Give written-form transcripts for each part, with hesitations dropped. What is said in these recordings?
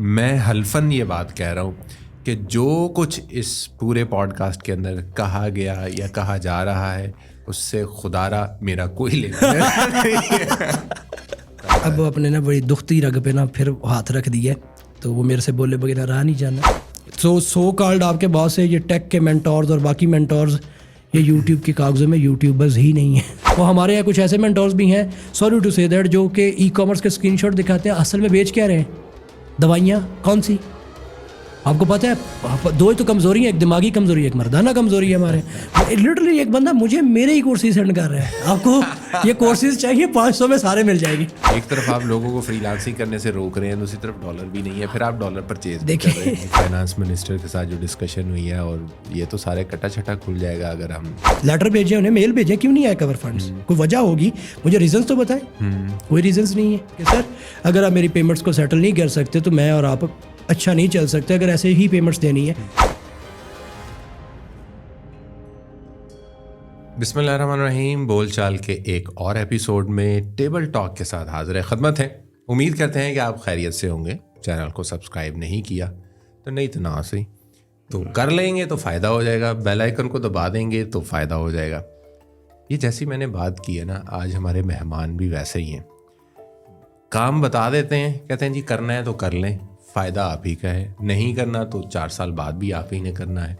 میں حلفاً یہ بات کہہ رہا ہوں کہ جو کچھ اس پورے پوڈ کاسٹ کے اندر کہا گیا یا کہا جا رہا ہے اس سے خدارا میرا کوئی لینا نہیں. اب اپنے نا بڑی دکھتی رگ پہ نا پھر ہاتھ رکھ دیا تو وہ میرے سے بولے بغیر رہا نہیں جانا. سو کالڈ آپ کے بعد سے یہ ٹیک کے مینٹورز اور باقی مینٹورز یہ یوٹیوب کے کاغذوں میں یوٹیوبرز ہی نہیں ہیں. وہ ہمارے یہاں کچھ ایسے مینٹورز بھی ہیں, سوری ٹو سے دیٹ, جو کہ ای کامرس کے اسکرین شاٹ دکھاتے ہیں, اصل میں بیچ کیا رہے ہیں؟ دوائیاں. کون سی؟ آپ کو پتہ ہے دو ہی تو کمزوری ہیں, ایک دماغی کمزوری ہے, ایک مردانہ کمزوری ہے ہمارے. لٹرلی ایک بندہ مجھے میرے ہی کورسز سینڈ کر رہا ہے, آپ کو یہ کورسز چاہیے 500 میں سارے مل جائے گی. ایک طرف آپ لوگوں کو فری لانسنگ کرنے سے روک رہے ہیں, دوسری طرف ڈالر بھی نہیں ہے, پھر آپ ڈالر پرچیز بھی کر رہے ہیں. فائنانس منسٹر کے ساتھ جو ڈسکشن ہوئی ہے اور یہ تو سارے کٹا چھٹا کھل جائے گا اگر ہم لیٹر بھیجیں, انہیں میل بھیجیں, کیوں نہیں آئے کور فنڈس؟ کوئی وجہ ہوگی, مجھے ریزنس تو بتائیں. کوئی ریزنس نہیں ہے کہ سر اگر آپ میری پیمنٹس کو سیٹل نہیں کر سکتے تو میں اور آپ اچھا نہیں چل سکتے, اگر ایسے ہی پیمنٹس دینی ہے. بسم اللہ الرحمن الرحیم. بول چال کے ایک اور ایپیسوڈ میں ٹیبل ٹاک کے ساتھ حاضر خدمت ہیں. امید کرتے ہیں کہ آپ خیریت سے ہوں گے. چینل کو سبسکرائب نہیں کیا تو نہیں تو نہ صحیح تو کر لیں گے تو فائدہ ہو جائے گا, بیل آئیکن کو دبا دیں گے تو فائدہ ہو جائے گا. یہ جیسی میں نے بات کی ہے نا, آج ہمارے مہمان بھی ویسے ہی ہیں. کام بتا دیتے ہیں, کہتے ہیں جی کرنا ہے تو کر لیں, فائدہ آپ ہی کا ہے, نہیں کرنا تو 4 سال بعد بھی آپ ہی نے کرنا ہے.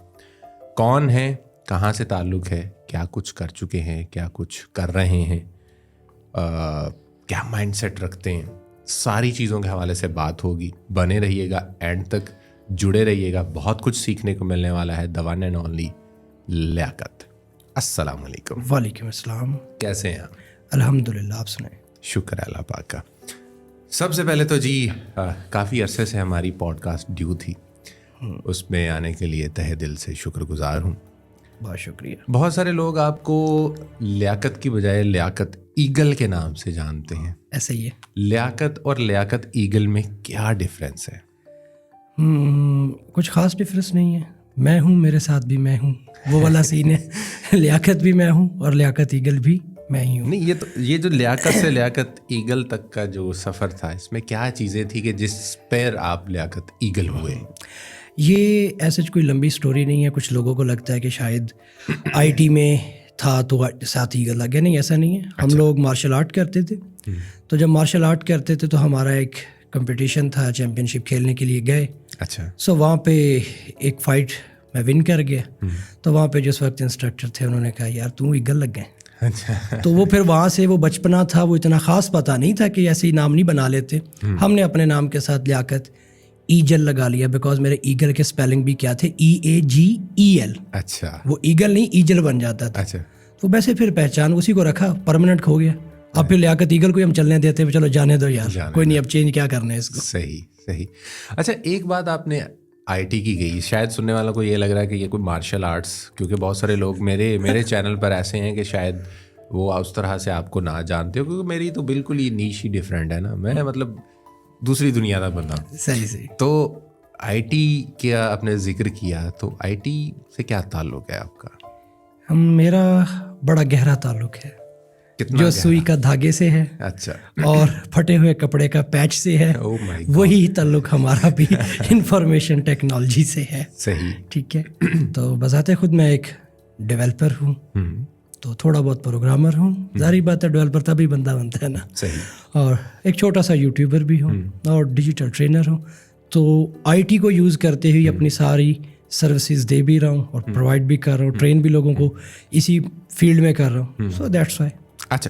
کون ہے, کہاں سے تعلق ہے, کیا کچھ کر چکے ہیں, کیا کچھ کر رہے ہیں, کیا مائنڈ سیٹ رکھتے ہیں, ساری چیزوں کے حوالے سے بات ہوگی. بنے رہیے گا, اینڈ تک جڑے رہیے گا, بہت کچھ سیکھنے کو ملنے والا ہے. the one and only لیاقت. السلام علیکم. وعلیکم السلام. کیسے ہیں آپ؟ الحمدللہ, آپ سنائیں. شکر اللہ پاک کا. سب سے پہلے تو جی کافی عرصے سے ہماری پوڈ کاسٹ ڈیو تھی, اس میں آنے کے لیے تہہ دل سے شکر گزار ہوں. بہت شکریہ. بہت سارے لوگ آپ کو لیاقت کی بجائے لیاقت ایگل کے نام سے جانتے ہیں. ایسے ہی ہے. لیاقت اور لیاقت ایگل میں کیا ڈفرینس ہے؟ کچھ خاص ڈفرینس نہیں ہے. میں ہوں, میرے ساتھ بھی میں ہوں, وہ والا سین ہے. لیاقت بھی میں ہوں اور لیاقت ایگل بھی میں ہی ہوں. نہیں, یہ جو لیاقت سے لیاقت ایگل تک کا جو سفر تھا, اس میں کیا چیزیں تھی کہ جس پر آپ لیاقت ایگل ہوئے؟ یہ ایسے کوئی لمبی سٹوری نہیں ہے. کچھ لوگوں کو لگتا ہے کہ شاید آئی ٹی میں تھا تو ساتھ ایگل لگ گیا. نہیں, ایسا نہیں ہے. ہم لوگ مارشل آرٹ کرتے تھے, تو جب مارشل آرٹ کرتے تھے تو ہمارا ایک کمپٹیشن تھا, چیمپئن شپ کھیلنے کے لیے گئے. اچھا. سو وہاں پہ ایک فائٹ میں ون کر گیا. تو وہاں پہ جس وقت انسٹرکٹر تھے انہوں نے کہا یار تم ایگل لگ گئے. تو وہ پھر وہاں سے وہ بچپنا تھا, وہ اتنا خاص پتہ نہیں تھا کہ ایسے ہی نام نہیں بنا لیتے. ہم نے اپنے نام کے ساتھ لیاقت ایجل لگا لیا, بیکاز میرے ایگل کے سپیلنگ بھی کیا تھے, EAGEL. اچھا. وہ ایگل نہیں ایجل بن جاتا تھا. اچھا. تو ویسے پھر پہچان اسی کو رکھا, پرماننٹ کھو گیا. اب پھر لیاقت ایگل کو ہم چلنے دیتے, چلو جانے دو یار, کوئی نہیں, اب چینج کیا کرنا ہے اس کو. صحیح. اچھا, ایک بات آپ نے آئی ٹی کی گئی, شاید سننے والوں کو یہ لگ رہا ہے کہ یہ کوئی مارشل آرٹس, کیونکہ بہت سارے لوگ میرے چینل پر ایسے ہیں کہ شاید وہ اس طرح سے آپ کو نہ جانتے ہو, کیونکہ میری تو بالکل ہی نیش ہی ڈفرینٹ ہے نا. میں مطلب دوسری دنیا کا بندہ. صحیح. تو آئی ٹی کیا آپ نے ذکر کیا, تو آئی ٹی سے کیا تعلق ہے آپ کا؟ میرا بڑا گہرا تعلق ہے, جو سوئی کا دھاگے سے ہے. اچھا. اور پھٹے ہوئے کپڑے کا پیچ سے ہے. وہی تعلق ہمارا بھی انفارمیشن ٹیکنالوجی سے ہے. صحیح. ٹھیک ہے. تو بذات خود میں ایک ڈیولپر ہوں, تو تھوڑا بہت پروگرامر ہوں. ظاہری بات ہے ڈیولپر تبھی بندہ بنتا ہے نا. صحیح. اور ایک چھوٹا سا یوٹیوبر بھی ہوں اور ڈیجیٹل ٹرینر ہوں. تو آئی ٹی کو یوز کرتے ہوئے اپنی ساری سروسز دے بھی رہا ہوں اور پرووائڈ بھی کر رہا ہوں, ٹرین بھی لوگوں کو اسی فیلڈ میں کر رہا ہوں. So that's why. اچھا,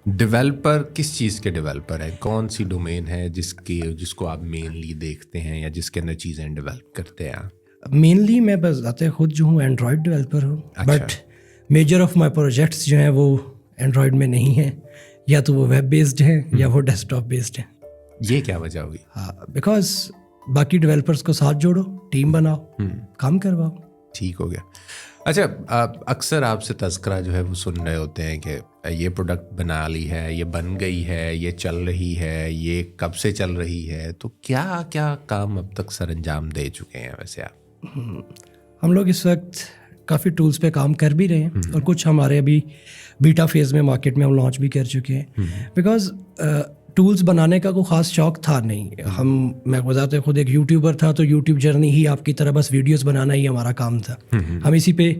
ڈیولپر کس چیز کے ڈیولپر ہیں؟ کون سی ڈومین ہے جس کو آپ مینلی دیکھتے ہیں یا جس کے اندر چیزیں ڈیولپ کرتے ہیں؟ مینلی میں بذات خود جو ہوں اینڈرائڈ ڈیولپر ہوں, but measure of my projects جو ہیں وہ اینڈرائڈ میں نہیں ہیں, یا تو وہ ویب بیسڈ ہیں یا وہ ڈیسک ٹاپ بیسڈ ہیں. یہ کیا وجہ ہوگی؟ ہاں, بیکاز باقی ڈیولپرس کو ساتھ جوڑو, ٹیم بناؤ, کام کرواؤ. ٹھیک ہو گیا. اچھا, اکثر آپ سے تذکرہ جو ہے وہ سن رہے ہوتے ہیں کہ یہ پروڈکٹ بنا لی ہے, یہ بن گئی ہے, یہ چل رہی ہے, یہ کب سے چل رہی ہے. تو کیا کیا کام اب تک سر انجام دے چکے ہیں ویسے آپ؟ ہم لوگ اس وقت کافی ٹولز پہ کام کر بھی رہے ہیں, اور کچھ ہمارے ابھی بیٹا فیز میں مارکیٹ میں ہم لانچ بھی کر چکے ہیں. بیکاز ٹولز بنانے کا کوئی خاص شوق تھا نہیں. میں بذات خود ایک یوٹیوبر تھا, تو یوٹیوب جرنی ہی آپ کی طرح بس ویڈیوز بنانا ہی ہمارا کام تھا, ہم اسی پہ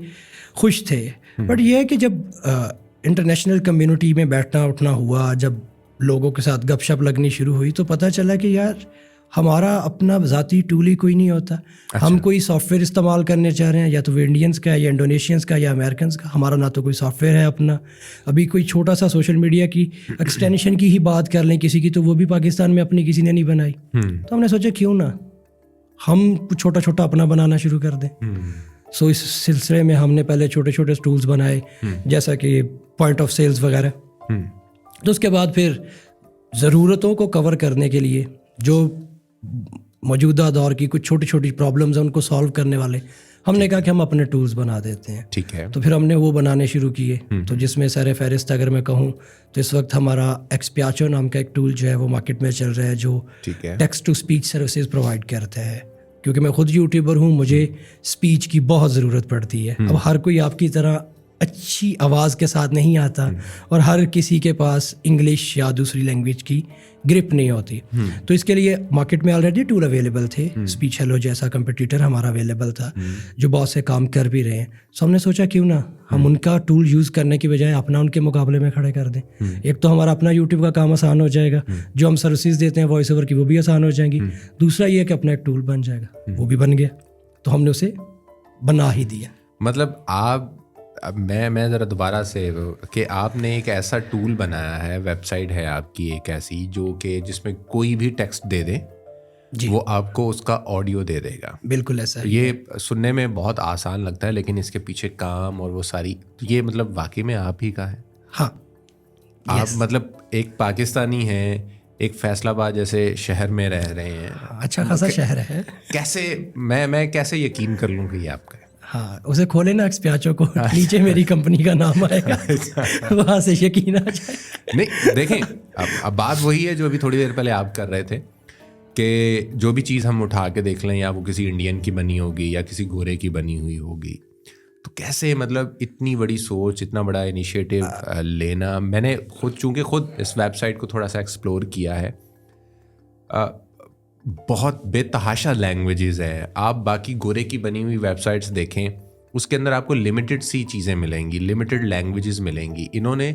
خوش تھے. بٹ یہ ہے کہ جب انٹرنیشنل کمیونٹی میں بیٹھنا اٹھنا ہوا, جب لوگوں کے ساتھ گپ شپ لگنی شروع ہوئی, تو پتہ چلا کہ یار ہمارا اپنا ذاتی ٹول ہی کوئی نہیں ہوتا. ہم کوئی سافٹ ویئر استعمال کرنے چاہ رہے ہیں, یا تو وہ انڈینس کا ہے یا انڈونیشینس کا یا امیرکنس کا. ہمارا نہ تو کوئی سافٹ ویئر ہے اپنا. ابھی کوئی چھوٹا سا سوشل میڈیا کی ایکسٹینشن کی ہی بات کر لیں کسی کی, تو وہ بھی پاکستان میں اپنی کسی نے نہیں بنائی. تو ہم نے سوچا کیوں نہ ہم چھوٹا چھوٹا اپنا بنانا شروع کر دیں. سو اس سلسلے میں ہم نے پہلے چھوٹے چھوٹے ٹولز بنائے, جیسا کہ پوائنٹ آف سیلز وغیرہ. تو اس کے بعد پھر ضرورتوں کو کور کرنے کے لیے جو موجودہ دور کی کچھ چھوٹی چھوٹی پرابلمز ہیں ان کو سالو کرنے والے, ہم نے کہا کہ ہم اپنے ٹولز بنا دیتے ہیں. ٹھیک ہے. تو پھر ہم نے وہ بنانے شروع کیے. تو جس میں سر فہرست اگر میں کہوں تو اس وقت ہمارا ایکسپیاچو نام کا ایک ٹول جو ہے وہ مارکیٹ میں چل رہا ہے, جو text to speech services provide کرتا ہے. کیونکہ میں خود یوٹیوبر ہوں, مجھے اسپیچ کی بہت ضرورت پڑتی ہے. اب ہر کوئی آپ کی طرح اچھی آواز کے ساتھ نہیں آتا, اور ہر کسی کے پاس انگلش یا دوسری لینگویج کی گرپ نہیں ہوتی. تو اس کے لیے مارکیٹ میں آلریڈی ٹول اویلیبل تھے. اسپیچ ہیلو جیسا کمپٹیٹر ہمارا اویلیبل تھا, جو بہت سے کام کر بھی رہے ہیں. سو ہم نے سوچا کیوں نہ ہم ان کا ٹول یوز کرنے کی بجائے اپنا ان کے مقابلے میں کھڑے کر دیں. ایک تو ہمارا اپنا یوٹیوب کا کام آسان ہو جائے گا, جو ہم سروسز دیتے ہیں وائس اوور کی وہ بھی آسان ہو جائیں گی. دوسرا یہ کہ اپنا ایک ٹول بن جائے گا, وہ بھی بن گیا. تو ہم نے اسے بنا ہی دیا. مطلب آپ, میں ذرا دوبارہ سے, کہ آپ نے ایک ایسا ٹول بنایا ہے, ویب سائٹ ہے آپ کی ایک ایسی, جو کہ جس میں کوئی بھی ٹیکسٹ دے دے جی وہ آپ کو اس کا آڈیو دے دے گا. بالکل ایسا. یہ سننے میں بہت آسان لگتا ہے, لیکن اس کے پیچھے کام اور وہ ساری, یہ مطلب واقعی میں آپ ہی کا ہے. ہاں, آپ مطلب ایک پاکستانی ہیں, ایک فیصل آباد جیسے شہر میں رہ رہے ہیں. اچھا خاصا شہر ہے. کیسے میں کیسے یقین کر لوں کہ یہ آپ کا ہے؟ ہاں, اسے کھولے نا ایکسپیاچو کو, نیچے میری کمپنی کا نام آئے گا, وہاں سے یقین آ جائے. نہیں دیکھیں, اب بات وہی ہے جو ابھی تھوڑی دیر پہلے آپ کر رہے تھے, کہ جو بھی چیز ہم اٹھا کے دیکھ لیں, یا وہ کسی انڈین کی بنی ہوگی یا کسی گورے کی بنی ہوئی ہوگی, تو کیسے مطلب اتنی بڑی سوچ, اتنا بڑا انیشیٹو لینا. میں نے چونکہ خود اس ویب سائٹ کو تھوڑا سا ایکسپلور کیا ہے, بہت بے تحاشا لینگویجز ہیں. آپ باقی گورے کی بنی ہوئی ویب سائٹس دیکھیں, اس کے اندر آپ کو لمیٹڈ سی چیزیں ملیں گی, لمیٹڈ لینگویجز ملیں گی. انہوں نے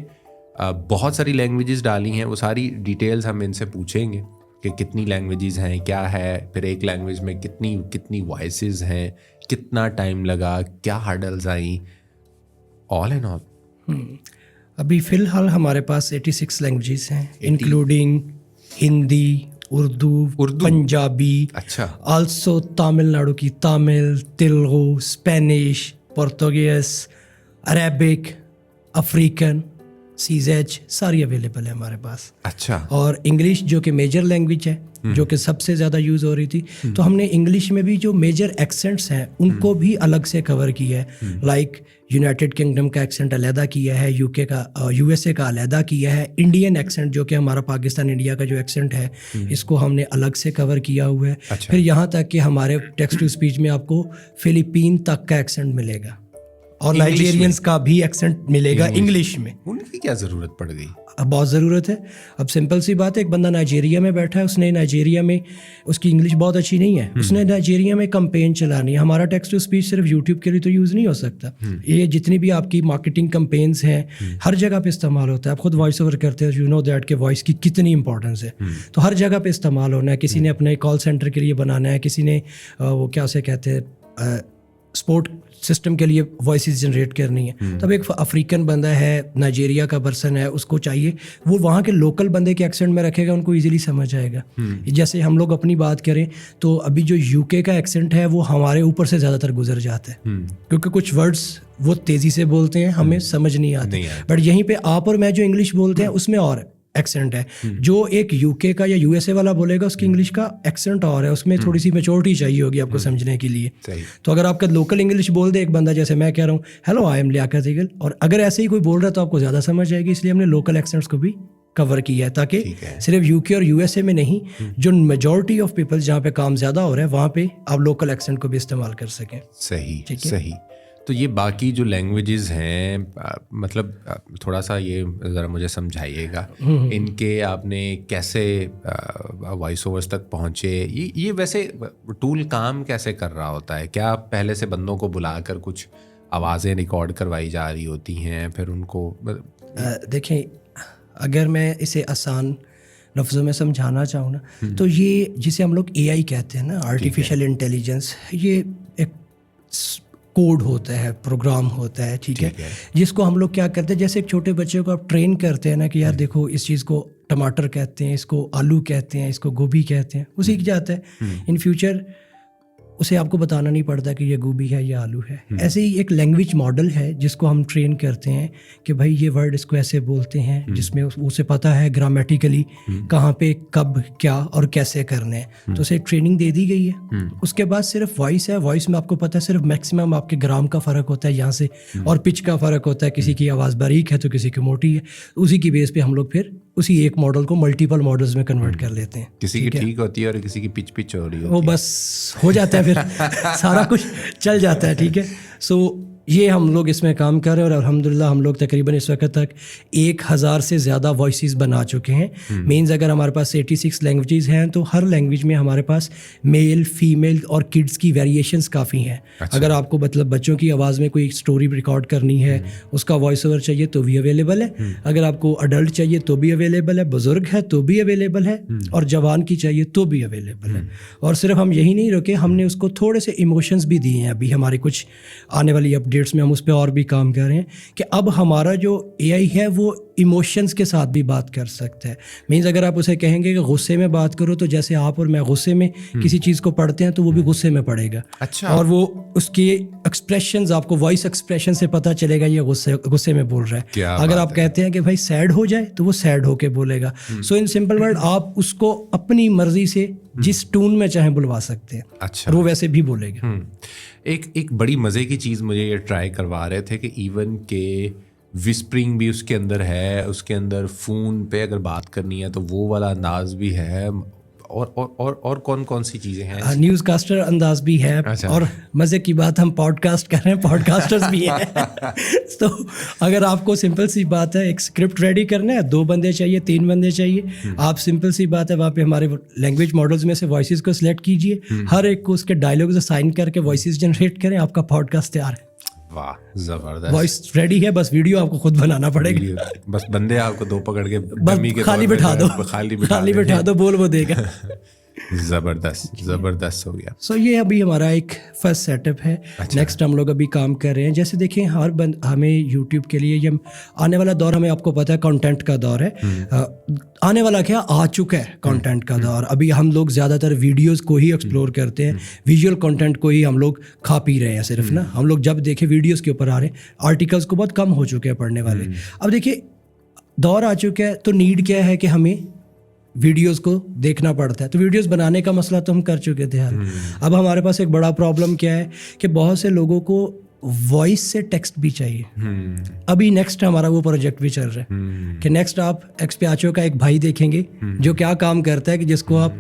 بہت ساری لینگویجز ڈالی ہیں. وہ ساری ڈیٹیلز ہم ان سے پوچھیں گے کہ کتنی لینگویجز ہیں, کیا ہے, پھر ایک لینگویج میں کتنی وائسز ہیں, کتنا ٹائم لگا, کیا ہرڈلز آئیں, آل اینڈ آل. ابھی فی الحال ہمارے پاس 86 لینگویجز ہیں, انکلوڈنگ ہندی, اردو, پنجابی, اچھا, آلسو تامل ناڈو کی Tamil, Telugu, Spanish, Portuguese, Arabic, African, CZ ساری اویلیبل ہے ہمارے پاس. اچھا. اور انگلش جو کہ میجر لینگویج ہے, جو کہ سب سے زیادہ یوز ہو رہی تھی, تو ہم نے انگلش میں بھی جو میجر ایکسنٹس ہیں ان کو بھی الگ سے کور کیا ہے. لائک یونائٹڈ کنگڈم کا ایکسنٹ علیحدہ کیا ہے, UK کا, USA کا علیحدہ کیا ہے. انڈین ایکسنٹ جو کہ ہمارا پاکستان انڈیا کا جو ایکسنٹ ہے, اس کو ہم نے الگ سے کور کیا ہوا ہے. پھر یہاں تک کہ ہمارے ٹیکسٹ ٹو اسپیچ میں آپ کو فلپین تک کا ایکسنٹ ملے گا, اور نائجیرینس کا بھی ایکسنٹ ملے گا انگلش میں. ان کی کیا ضرورت پڑ گئی؟ اب بہت ضرورت ہے. اب سمپل سی بات ہے, ایک بندہ نائجیریا میں بیٹھا ہے, اس نے نائجیریا میں, اس کی انگلش بہت اچھی نہیں ہے, اس نے نائجیریا میں کمپین چلانی ہے. ہمارا ٹیکسٹ ٹو اسپیچ صرف یوٹیوب کے لیے تو یوز نہیں ہو سکتا. یہ جتنی بھی آپ کی مارکیٹنگ کمپینز ہیں ہر جگہ پہ استعمال ہوتا ہے. آپ خود وائس اوور کرتے ہیں, یو نو دیٹ کہ وائس کی کتنی امپورٹنس ہے. تو ہر جگہ پہ استعمال ہونا ہے. کسی نے اپنے کال سینٹر کے لیے بنانا ہے, کسی نے وہ کیا اسے کہتے ہیں سپورٹ سسٹم کے لیے وائسز جنریٹ کرنی ہے. تب ایک افریقن بندہ ہے, نائجیریا کا پرسن ہے, اس کو چاہیے وہ وہاں کے لوکل بندے کے ایکسنٹ میں رکھے گا, ان کو ایزیلی سمجھ آئے گا. جیسے ہم لوگ اپنی بات کریں تو ابھی جو UK کا ایکسنٹ ہے وہ ہمارے اوپر سے زیادہ تر گزر جاتا ہے, کیونکہ کچھ ورڈس وہ تیزی سے بولتے ہیں, ہمیں سمجھ نہیں آتے. بٹ یہیں پہ آپ اور میں جو انگلش بولتے ہیں اس میں اور ایکسنٹ ہے. جو ایک UK کا یا USA والا بولے گا اس کی انگلش کا ایکسنٹ اور ہے, اس میں تھوڑی سی میچورٹی چاہیے ہوگی آپ کو سمجھنے کے لیے. تو اگر آپ کا لوکل انگلش بول دے ایک بندہ, جیسے میں کہہ رہا ہوں hello I am Liaquat Eagle, اور اگر ایسے ہی کوئی بول رہا ہے تو آپ کو زیادہ سمجھ آئے گی. اس لیے ہم نے لوکل ایکسنٹس کو بھی کور کیا ہے, تاکہ صرف UK اور USA میں نہیں, جو میجورٹی آف پیپل جہاں پہ کام زیادہ ہو رہا ہے وہاں پہ آپ لوکل ایکسنٹ کو بھی استعمال کر سکیں. صحیح. تو یہ باقی جو لینگویجز ہیں مطلب تھوڑا سا یہ ذرا مجھے سمجھائیے گا ان کے آپ نے کیسے وائس اوورس تک پہنچے, یہ ویسے ٹول کام کیسے کر رہا ہوتا ہے؟ کیا پہلے سے بندوں کو بلا کر کچھ آوازیں ریکارڈ کروائی جا رہی ہوتی ہیں پھر ان کو؟ دیکھیں اگر میں اسے آسان لفظوں میں سمجھانا چاہوں نا تو یہ جسے ہم لوگ اے آئی کہتے ہیں نا, آرٹیفیشیل انٹیلیجنس, یہ ایک کوڈ ہوتا ہے, پروگرام ہوتا ہے, ٹھیک ہے, جس کو ہم لوگ کیا کرتے ہیں جیسے ایک چھوٹے بچے کو آپ ٹرین کرتے ہیں نا کہ یار دیکھو اس چیز کو ٹماٹر کہتے ہیں, اس کو آلو کہتے ہیں, اس کو گوبھی کہتے ہیں, وہ سیکھ جاتا ہے. ان فیوچر اسے آپ کو بتانا نہیں پڑتا کہ یہ گوبھی ہے یا آلو ہے. ایسے ہی ایک لینگویج ماڈل ہے جس کو ہم ٹرین کرتے ہیں کہ بھائی یہ ورڈ اس کو ایسے بولتے ہیں, جس میں اسے پتہ ہے گرامیٹیکلی کہاں پہ کب کیا اور کیسے کرنے ہیں. تو اسے ٹریننگ دے دی گئی ہے. اس کے بعد صرف وائس ہے, وائس میں آپ کو پتہ ہے صرف میکسیمم آپ کے گرام کا فرق ہوتا ہے یہاں سے, اور پچ کا فرق ہوتا ہے, کسی کی آواز باریک ہے تو کسی کی موٹی ہے. اسی کی بیس پہ ہم لوگ پھر اسی ایک ماڈل کو ملٹیپل ماڈلز میں کنورٹ کر لیتے ہیں. کسی کی ٹھیک ہوتی ہے اور کسی کی پچ ہو رہی ہے, وہ بس ہو جاتا ہے, پھر سارا کچھ چل جاتا ہے, ٹھیک ہے. سو یہ ہم لوگ اس میں کام کر رہے ہیں اور الحمدللہ ہم لوگ تقریباً اس وقت تک 1000 سے زیادہ وائسز بنا چکے ہیں. مینز اگر ہمارے پاس 86 لینگویجز ہیں تو ہر لینگویج میں ہمارے پاس میل, فیمیل اور کڈس کی ویریشنز کافی ہیں. اگر آپ کو مطلب بچوں کی آواز میں کوئی اسٹوری ریکارڈ کرنی ہے, اس کا وائس اوور چاہیے تو بھی اویلیبل ہے. اگر آپ کو اڈلٹ چاہیے تو بھی اویلیبل ہے, بزرگ ہے تو بھی اویلیبل ہے, اور جوان کی چاہیے تو بھی اویلیبل ہے. اور صرف ہم یہی نہیں رکے, ہم نے اس کو تھوڑے سے ایموشنز بھی دیے ہیں. ابھی ہمارے کچھ آنے والی اپڈیٹس میں ہم اس پہ اور بھی کام کر رہے ہیں کہ اب ہمارا جو اے آئی ہے وہ ایموشنز کے ساتھ بھی بات کر سکتا ہے. مینز اگر آپ اسے کہیں گے کہ غصے میں بات کرو تو جیسے آپ اور میں غصے میں کسی چیز کو پڑھتے ہیں تو وہ بھی غصے میں پڑھے گا. اچھا. اور وہ اس کے ایکسپریشنز آپ کو وائس ایکسپریشن سے پتہ چلے گا یہ غصے میں بول رہا ہے. اگر آپ کہتے ہیں کہ بھائی سیڈ ہو جائے تو وہ سیڈ ہو کے بولے گا. سو ان سمپل ورڈ آپ اس کو اپنی مرضی سے جس ٹون میں چاہیں بلوا سکتے ہیں. اچھا. اور وہ ویسے بھی بولے گا. ایک بڑی مزے کی چیز مجھے یہ ٹرائی کروا رہے تھے کہ ایون کہ وسپرنگ بھی اس کے اندر ہے, اس کے اندر فون پہ اگر بات کرنی ہے تو وہ والا انداز بھی ہے, اور کون سی چیزیں ہیں؟ نیوز کاسٹر انداز بھی ہے. اور مزے کی بات ہم پوڈ کاسٹ کر رہے ہیں, پوڈ کاسٹرز بھی ہیں. تو اگر آپ کو سمپل سی بات ہے ایک اسکرپٹ ریڈی کرنا ہے, 2 بندے چاہیے, 3 بندے چاہیے, آپ سمپل سی بات ہے وہاں پہ ہمارے لینگویج ماڈلز میں سے وائسز کو سلیکٹ کیجیے, ہر ایک کو اس کے ڈائلاگز اسائن کر کے وائسز جنریٹ کریں, آپ کا پوڈ کاسٹ تیار ہے. واہ زبردست. وائس ریڈی ہے, بس ویڈیو آپ کو خود بنانا پڑے گا. بس بندے آپ کو 2 پکڑ کے خالی بٹھا دو, خالی بٹھا دو, بول وہ دے گا. زبردست ہو گیا. سو یہ ابھی ہمارا ایک فرسٹ سیٹ اپ ہے. نیکسٹ ہم لوگ ابھی کام کر رہے ہیں. جیسے دیکھیں ہمیں یوٹیوب کے لیے یہ آنے والا دور, ہمیں آپ کو پتہ ہے کانٹینٹ کا دور ہے. آنے والا کیا آ چکا ہے کانٹینٹ کا دور. ابھی ہم لوگ زیادہ تر ویڈیوز کو ہی ایکسپلور کرتے ہیں, ویژول کانٹینٹ کو ہی ہم لوگ کھا پی رہے ہیں صرف نا. ہم لوگ جب دیکھیں ویڈیوز کے اوپر آ رہے ہیں, آرٹیکلس کو بہت کم ہو چکے ہیں پڑھنے والے. اب دیکھیے دور آ چکا ہے تو نیڈ کیا ہے کہ ہمیں ویڈیوز کو دیکھنا پڑتا ہے. تو ویڈیوز بنانے کا مسئلہ تو ہم کر چکے تھے یار. اب ہمارے پاس ایک بڑا پرابلم کیا ہے کہ بہت سے لوگوں کو وائس سے ٹیکسٹ بھی چاہیے. ابھی نیکسٹ ہمارا وہ پروجیکٹ بھی چل رہا ہے کہ نیکسٹ آپ ایکسپیاچو کا ایک بھائی دیکھیں گے جو کیا کام کرتا ہے کہ جس کو آپ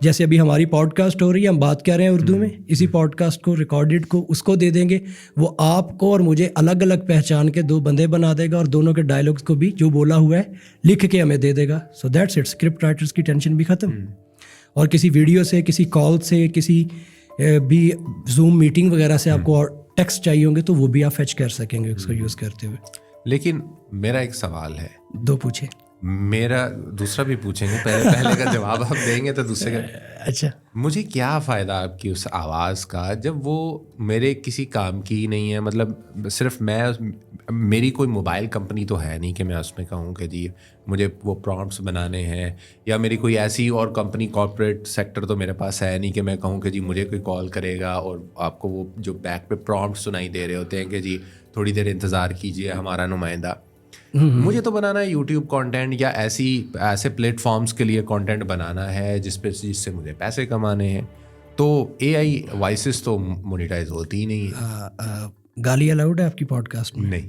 جیسے ابھی ہماری پوڈ کاسٹ ہو رہی ہے, ہم بات کر رہے ہیں اردو میں, اسی پوڈ کاسٹ کو ریکارڈڈ کو اس کو دے دیں گے, وہ آپ کو اور مجھے الگ الگ پہچان کے 2 بندے بنا دے گا, اور دونوں کے ڈائلاگس کو بھی جو بولا ہوا ہے لکھ کے ہمیں دے دے گا. So that's it, script writers کی ٹینشن بھی ختم. اور کسی ویڈیو سے, کسی کال سے, کسی بھی زوم میٹنگ وغیرہ سے آپ کو اور ٹیکسٹ چاہیے ہوں گے تو وہ بھی آپ فیچ کر سکیں گے اس کو یوز کرتے ہوئے. لیکن میرا ایک سوال ہے. 2 پوچھے. میرا دوسرا بھی پوچھیں گے, پہلے کا جواب آپ دیں گے تو دوسرے کا. اچھا. مجھے کیا فائدہ آپ کی اس آواز کا جب وہ میرے کسی کام کی ہی نہیں ہے؟ مطلب صرف میری کوئی موبائل کمپنی تو ہے نہیں کہ میں اس میں کہوں کہ جی مجھے وہ پرومپٹس بنانے ہیں, یا میری کوئی ایسی اور کمپنی کارپوریٹ سیکٹر تو میرے پاس ہے نہیں کہ میں کہوں کہ جی مجھے کوئی کال کرے گا اور آپ کو وہ جو بیک پہ پرومپٹ سنائی دے رہے ہوتے ہیں کہ جی تھوڑی دیر انتظار کیجیے ہمارا نمائندہ. مجھے تو بنانا ہے یوٹیوب کانٹینٹ یا ایسے پلیٹ فارمس کے لیے کانٹینٹ بنانا ہے جس سے مجھے پیسے کمانے ہیں. تو اے آئی وائسز تو مونیٹائز ہوتی ہی نہیں ہے. گالی الاؤڈ ہے آپ کی پوڈ کاسٹ میں؟ نہیں.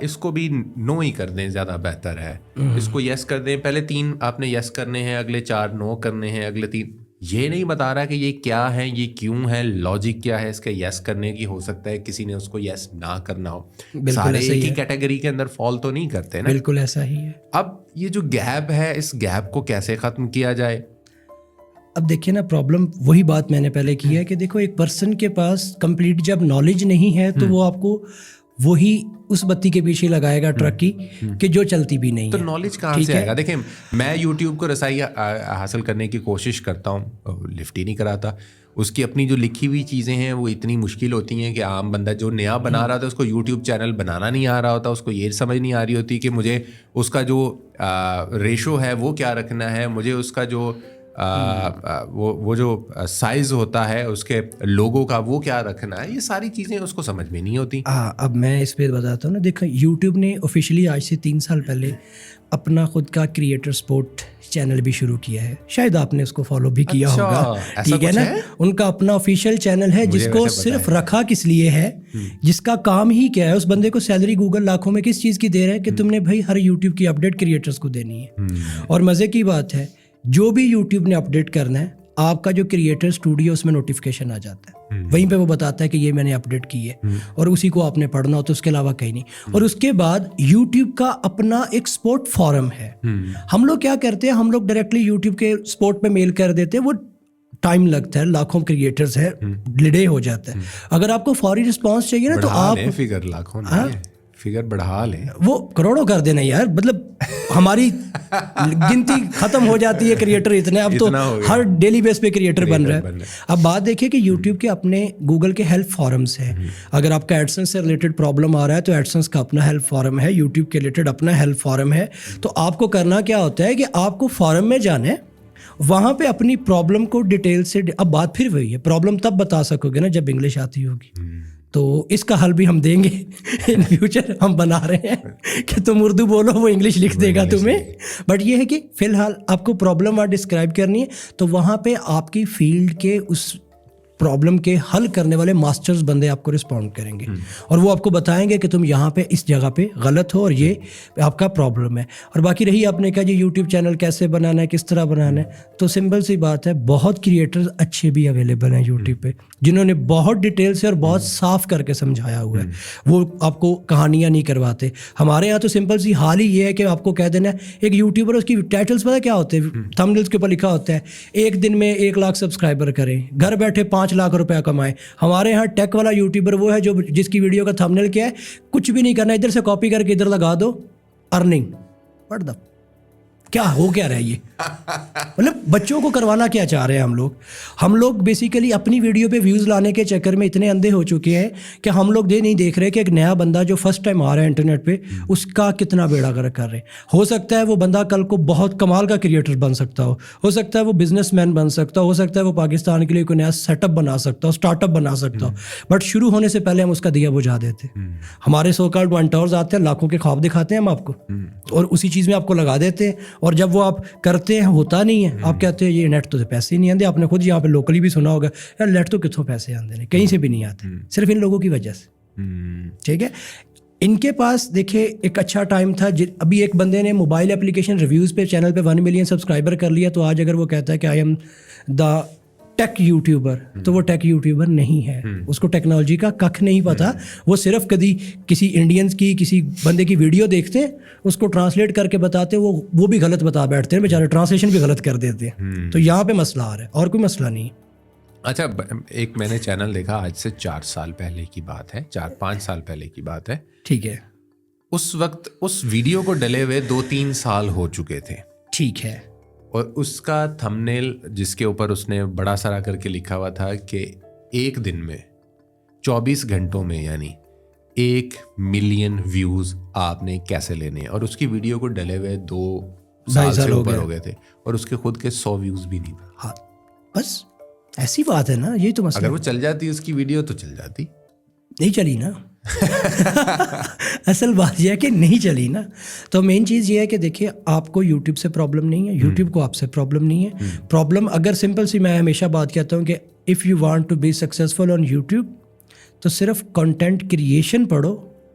اس کو بھی نو ہی کر دیں زیادہ بہتر ہے. اس کو یس کر دیں, پہلے 3 آپ نے یس کرنے ہیں, اگلے 4 نو کرنے ہیں, اگلے 3. یہ نہیں بتا رہا کہ یہ کیا ہے, یہ کیوں ہے, لاجک کیا ہے اس کے یس کرنے کی. ہو سکتا ہے کسی نے اس کو یس نہ کرنا ہو. سارے ایک ہی کیٹیگری کے اندر فال تو نہیں کرتے نا. بالکل ایسا ہی ہے. اب یہ جو گیپ ہے, اس گیپ کو کیسے ختم کیا جائے؟ اب دیکھیے نا, پرابلم وہی بات میں نے پہلے کی ہے کہ دیکھو ایک پرسن کے پاس کمپلیٹ جب نالج نہیں ہے تو وہ آپ کو وہی اس بتی کے پیچھے لگائے گا ٹرک کی کہ جو چلتی بھی نہیں ہے. تو نالج کہاں سے آئے گا؟ دیکھیں میں یوٹیوب کو رسائی حاصل کرنے کی کوشش کرتا ہوں, لفٹ ہی نہیں کراتا. اس کی اپنی جو لکھی ہوئی چیزیں ہیں وہ اتنی مشکل ہوتی ہیں کہ عام بندہ جو نیا بنا رہا تھا اس کو یوٹیوب چینل بنانا نہیں آ رہا ہوتا, اس کو یہ سمجھ نہیں آ رہی ہوتی کہ مجھے اس کا جو ریشو ہے وہ کیا رکھنا ہے, مجھے اس کا جو وہ جو سائز ہوتا ہے اس کے لوگو کا وہ کیا رکھنا ہے. یہ ساری چیزیں اس کو سمجھ میں نہیں ہوتی. اب میں اس پہ بتاتا ہوں نا. دیکھو یوٹیوب نے آفیشیلی آج سے 3 سال پہلے اپنا خود کا کریٹر سپورٹ چینل بھی شروع کیا ہے. شاید آپ نے اس کو فالو بھی کیا ہوگا, ٹھیک ہے نا. ان کا اپنا آفیشیل چینل ہے جس کو صرف رکھا کس لیے ہے, جس کا کام ہی کیا ہے. اس بندے کو سیلری گوگل لاکھوں میں کس چیز کی دے رہا ہے کہ تم نے بھائی ہر یوٹیوب کی اپڈیٹ کریٹرز کو دینی ہے. اور مزے کی بات ہے جو بھی یوٹیوب نے اپڈیٹ کرنا ہے آپ کا جو کریٹر اسٹوڈیو اس میں نوٹیفیکیشن آ جاتا ہے, وہیں پہ وہ بتاتا ہے کہ یہ میں نے اپڈیٹ کی ہے اور اسی کو آپ نے پڑھنا ہو, تو اس کے علاوہ کہیں نہیں. اور اس کے بعد یوٹیوب کا اپنا ایک سپورٹ فورم ہے. ہم لوگ کیا کرتے ہیں, ہم لوگ ڈائریکٹلی یوٹیوب کے سپورٹ پہ میل کر دیتے ہیں, وہ ٹائم لگتا ہے, لاکھوں کریٹرز ہے, ڈیلے ہو جاتا ہے. اگر آپ کو فوری رسپانس چاہیے نا تو آپ فگر لاکھوں نہیں, فگر بڑھا لیں, وہ کروڑوں کر دینا یار. مطلب ہماری گنتی ختم ہو جاتی ہے کریٹر اتنے, اب تو ہر ڈیلی بیس پہ کریٹر بن رہا ہے. اب بات دیکھیے کہ یوٹیوب کے اپنے گوگل کے ہیلپ فورمز ہیں. اگر آپ کا ایڈسنس سے ریلیٹڈ پرابلم آ رہا ہے تو ایڈسنس کا اپنا ہیلپ فورم ہے, یوٹیوب کے ریلیٹڈ اپنا ہیلپ فورم ہے. تو آپ کو کرنا کیا ہوتا ہے کہ آپ کو فورم میں جانا ہے, وہاں پہ اپنی پرابلم کو ڈیٹیل سے, اب بات پھر وہی ہے, پرابلم تب بتا سکو گے نا جب انگلش آتی ہوگی. تو اس کا حل بھی ہم دیں گے ان فیوچر. ہم بنا رہے ہیں کہ تم اردو بولو وہ انگلش لکھ دے گا تمہیں. بٹ یہ ہے کہ فی الحال آپ کو پرابلم وہاں ڈسکرائب کرنی ہے, تو وہاں پہ آپ کی فیلڈ کے اس پرابلم کے حل کرنے والے ماسٹرز بندے آپ کو رسپونڈ کریں گے اور وہ آپ کو بتائیں گے کہ تم یہاں پہ اس جگہ پہ غلط ہو اور یہ آپ کا پرابلم ہے. اور باقی رہی آپ نے کہا جی یوٹیوب چینل کیسے بنانا ہے, کس طرح بنانا ہے, تو سمپل سی بات ہے, بہت کریٹرز اچھے بھی اویلیبل ہیں یوٹیوب پہ جنہوں نے بہت ڈیٹیل سے اور بہت صاف کر کے سمجھایا ہوا ہے. وہ آپ کو کہانیاں نہیں کرواتے. ہمارے یہاں تو سمپل سی حال ہی یہ ہے کہ آپ کو کہہ دینا ہے ایک یوٹیوبر, اس کی ٹائٹلز پتہ کیا ہوتے ہیں, تھمبنیلز کے اوپر لکھا ہوتا ہے 1 دن میں 1 لاکھ سبسکرائبر کریں, گھر بیٹھے 5 لاکھ روپیہ کمائیں. ہمارے یہاں ٹیک والا یوٹیوبر وہ ہے جو جس کی ویڈیو کا تھمبنیل کیا ہے, کچھ بھی نہیں کرنا, ادھر سے کاپی کر کے ادھر لگا دو, ارننگ پڑھ دو. کیا ہو کیا رہا ہے یہ, مطلب بچوں کو کروانا کیا چاہ رہے ہیں ہم لوگ بیسیکلی اپنی ویڈیو پہ ویوز لانے کے چکر میں اتنے اندھے ہو چکے ہیں کہ ہم لوگ یہ نہیں دیکھ رہے کہ ایک نیا بندہ جو فرسٹ ٹائم آ رہا ہے انٹرنیٹ پہ اس کا کتنا بیڑا گرک کر رہے ہیں. ہو سکتا ہے وہ بندہ کل کو بہت کمال کا کریٹر بن سکتا ہو سکتا ہے وہ بزنس مین بن سکتا ہو سکتا ہے وہ پاکستان کے لیے کوئی نیا سیٹ اپ بنا سکتا ہو, اسٹارٹ اپ بنا سکتا ہو, بٹ شروع ہونے سے پہلے ہم اس کا دیا بجھا دیتے. ہمارے سو کالڈ ونٹرز آتے ہیں, لاکھوں کے خواب دکھاتے ہیں ہم آپ کو اور اسی چیز میں آپ کو لگا دیتے ہیں, اور جب وہ آپ کرتے ہیں ہوتا نہیں ہے, آپ کہتے ہیں یہ نیٹ تو پیسے ہی نہیں آتے. آپ نے خود یہاں پہ لوکلی بھی سنا ہوگا یار نیٹ تو کتوں پیسے آتے ہیں, کہیں سے بھی نہیں آتے, صرف ان لوگوں کی وجہ سے. ٹھیک ہے, ان کے پاس دیکھیں ایک اچھا ٹائم تھا. ابھی ایک بندے نے موبائل اپلیکیشن ریویوز پہ چینل پہ 1 ملین سبسکرائبر کر لیا, تو آج اگر وہ کہتا ہے کہ I am the take YouTuber, تو وہ ٹیک یوٹیوبر نہیں ہے. اس کو ٹیکنالوجی کا ککھ نہیں پتا. وہ صرف کبھی کسی انڈینس کی کسی بندے کی ویڈیو دیکھتے ہیں, اس کو ٹرانسلیٹ کر کے بتاتے, وہ بھی غلط بتا بیٹھتے ہیں بیچارے, ٹرانسلیشن بھی غلط کر دیتے ہیں. تو یہاں پہ مسئلہ آ رہا ہے اور کوئی مسئلہ نہیں. اچھا, ایک میں نے چینل دیکھا آج سے 4 سال پہلے کی بات ہے, 4-5 سال پہلے کی بات ہے. ٹھیک ہے, اس وقت اس ویڈیو کو ڈلے ہوئے 2-3 سال ہو چکے تھے. ٹھیک ہے, اور اس کا تھمبنیل جس کے اوپر اس نے بڑا سارا کر کے لکھا ہوا تھا کہ 1 دن میں 24 گھنٹوں میں یعنی 1 ملین ویوز آپ نے کیسے لینے ہیں, اور اس کی ویڈیو کو ڈلے ہوئے 2 سال سے اوپر ہو گئے تھے, اور اس کے خود کے 100 ویوز بھی نہیں تھے. ہاں بس ایسی بات ہے نا, یہی تو مسئلہ. اگر وہ چل جاتی اس کی ویڈیو تو چل جاتی, نہیں چلی نا. اصل بات یہ ہے کہ نہیں چلی نا. تو مین چیز یہ ہے کہ دیکھیے آپ کو یوٹیوب سے پرابلم نہیں ہے, یوٹیوب کو آپ سے پرابلم نہیں ہے. پرابلم اگر سمپل سی, میں ہمیشہ بات کہتا ہوں کہ if you want to be successful on YouTube تو صرف کنٹینٹ کریشن پڑھو,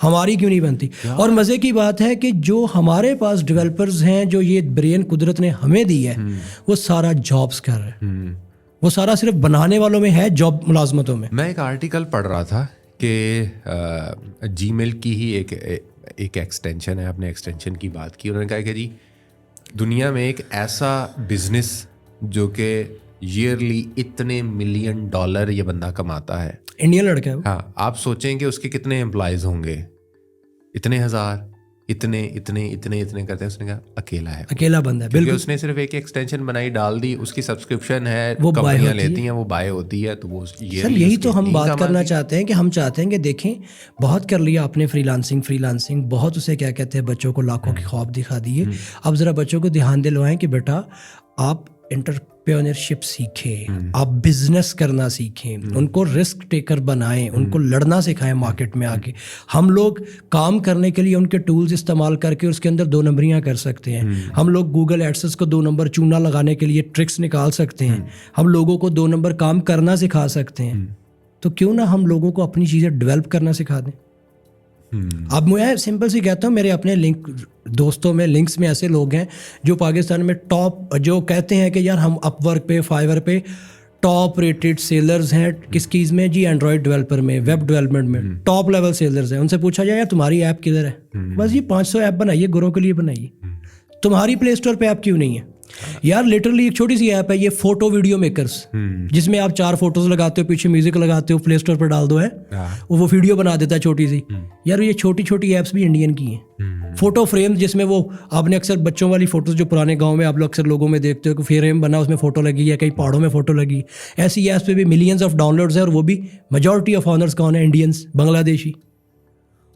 ہماری کیوں نہیں بنتی؟ اور مزے کی بات ہے کہ جو ہمارے پاس ڈیولپرز ہیں جو یہ برین قدرت نے ہمیں دی ہے وہ سارا جابس کر رہے ہیں، وہ سارا صرف بنانے والوں میں ہے، جاب ملازمتوں میں. میں ایک آرٹیکل پڑھ رہا تھا کہ جی میل کی ہی ایک ایکسٹینشن ہے، اپنے ایکسٹینشن کی بات کی. انہوں نے کہا کہ جی دنیا میں ایک ایسا بزنس جو کہ ایئرلی اتنے $1 ملین یہ بندہ کماتا ہے، انڈین لڑکا ہے وہ. ہاں آپ سوچیں کہ اس کے کتنے امپلائیز ہوں گے، اتنے ہزار، اتنے کرتے ہیں. اس نے کہا اکیلا ہے، اکیلا بندہ ہے. کیونکہ بالکل اس نے صرف ایک ایکسٹینشن بنائی ڈال دی، اس کی سبسکرپشن ہے، وہ کمپنیاں لیتی ہیں، وہ بائے ہوتی ہے، تو وہ سر یہی تو ہم بات کرنا چاہتے ہیں کہ ہم چاہتے ہیں کہ دیکھیں بہت کر لیا آپ نے فری لانسنگ بہت اسے کیا کہتے ہیں بچوں کو لاکھوں کی خواب دکھا دیے. اب ذرا بچوں کو دھیان دلوائیں کہ بیٹا آپ انٹرپرینیورشپ سیکھیں، آپ بزنس کرنا سیکھیں، ان کو رسک ٹیکر بنائیں، ان کو لڑنا سکھائیں مارکیٹ میں آ کے. ہم لوگ کام کرنے کے لیے ان کے ٹولز استعمال کر کے اس کے اندر 2 نمبریاں کر سکتے ہیں. ہم لوگ گوگل ایڈسنس کو 2 نمبر چونا لگانے کے لیے ٹرکس نکال سکتے ہیں. ہم لوگوں کو 2 نمبر کام کرنا سکھا سکتے ہیں. تو کیوں نہ ہم لوگوں کو اپنی چیزیں ڈیولپ کرنا سکھا دیں. اب میں سمپل سی کہتا ہوں، میرے اپنے دوستوں میں لنکس میں ایسے لوگ ہیں جو پاکستان میں ٹاپ، جو کہتے ہیں کہ یار ہم اپ ورک پہ، فائیور پہ ٹاپ ریٹڈ سیلرز ہیں. کس چیز میں؟ جی اینڈرائڈ ڈیولپر میں، ویب ڈیولپمنٹ میں ٹاپ لیول سیلرز ہیں. ان سے پوچھا جائے یار تمہاری ایپ کدھر ہے؟ بس یہ 500 ایپ بنائیے، گوروں کے لیے بنائیے. تمہاری پلے اسٹور پہ ایپ کیوں نہیں ہے؟ یار لٹرلی ایک چھوٹی سی ایپ ہے یہ فوٹو ویڈیو میکرز، جس میں آپ 4 فوٹوز لگاتے ہو، پیچھے میوزک لگاتے ہو، پلے اسٹور پہ ڈال دو ہے، وہ ویڈیو بنا دیتا ہے چھوٹی سی. یار یہ چھوٹی ایپس بھی انڈین کی ہیں. فوٹو فریم جس میں وہ آپ نے اکثر بچوں والی فوٹوز جو پرانے گاؤں میں آپ لوگ اکثر لوگوں میں دیکھتے ہو کہ فریم بنا، اس میں فوٹو لگی ہے، کئی پہاڑوں میں فوٹو لگی. ایسی ایپس پہ بھی ملینز آف ڈاؤن لوڈز ہیں، اور وہ بھی میجورٹی آف آنرز کون ہیں؟ انڈینس، بنگلہ دیشی.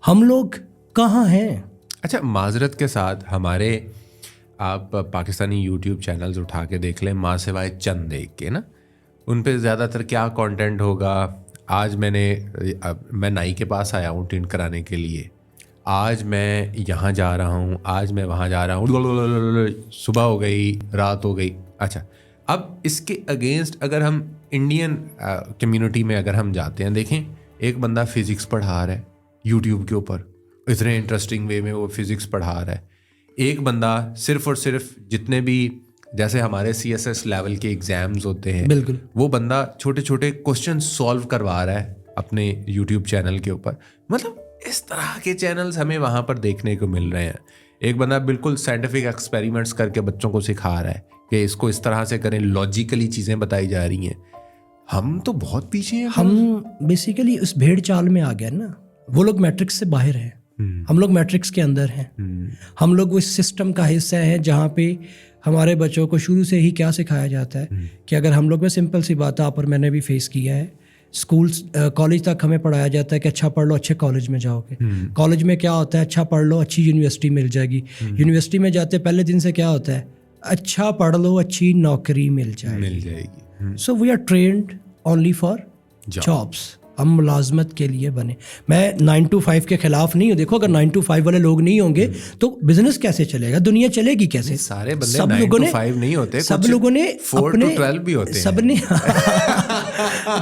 ہم لوگ کہاں ہیں؟ اچھا معذرت کے ساتھ ہمارے آپ پاکستانی یوٹیوب چینلز اٹھا کے دیکھ لیں، ماں سوائے چند دیکھ کے نا، ان پہ زیادہ تر کیا کانٹینٹ ہوگا؟ آج میں نائی کے پاس آیا ہوں ٹینٹ کرانے کے لیے، آج میں یہاں جا رہا ہوں، آج میں وہاں جا رہا ہوں، صبح ہو گئی، رات ہو گئی. اچھا اب اس کے اگینسٹ اگر ہم انڈین کمیونٹی میں اگر ہم جاتے ہیں، دیکھیں ایک بندہ فزکس پڑھا رہا ہے یوٹیوب کے اوپر، اتنے انٹرسٹنگ وے میں وہ فزکس پڑھا رہا ہے. ایک بندہ صرف اور صرف جتنے بھی جیسے ہمارے CSS لیول کے ایگزامز ہوتے ہیں، بالکل وہ بندہ چھوٹے چھوٹے کوشچن سالو کروا رہا ہے اپنے یوٹیوب چینل کے اوپر. مطلب اس طرح کے چینلز ہمیں وہاں پر دیکھنے کو مل رہے ہیں. ایک بندہ بالکل سائنٹیفک ایکسپیریمنٹس کر کے بچوں کو سکھا رہا ہے کہ اس کو اس طرح سے کریں، لاجیکلی چیزیں بتائی جا رہی ہیں. ہم تو بہت پیچھے ہیں. ہم بیسیکلی اس بھیڑ چال میں آ گئے نا. وہ لوگ میٹرکس سے باہر ہیں، ہم لوگ میٹرکس کے اندر ہیں. ہم لوگ اس سسٹم کا حصہ ہیں جہاں پہ ہمارے بچوں کو شروع سے ہی کیا سکھایا جاتا ہے کہ اگر ہم لوگ میں سمپل سی بات ہے، آپ اور میں نے بھی فیس کیا ہے، اسکولس کالج تک ہمیں پڑھایا جاتا ہے کہ اچھا پڑھ لو اچھے کالج میں جاؤ گے. کالج میں کیا ہوتا ہے؟ اچھا پڑھ لو اچھی یونیورسٹی مل جائے گی. یونیورسٹی میں جاتے پہلے دن سے کیا ہوتا ہے؟ اچھا پڑھ لو اچھی نوکری مل جائے گی. So we are trained only for jobs. ہم ملازمت کے لیے بنے. میں 9 to 5 کے خلاف نہیں ہوں. دیکھو اگر 9 to 5 والے لوگ نہیں ہوں گے تو بزنس کیسے چلے گا؟ دنیا چلے گی کیسے؟ سارے بندے 9 to 5 نہیں ہوتے، سب لوگوں نے 4 to 12 بھی ہوتے ہیں. سب نے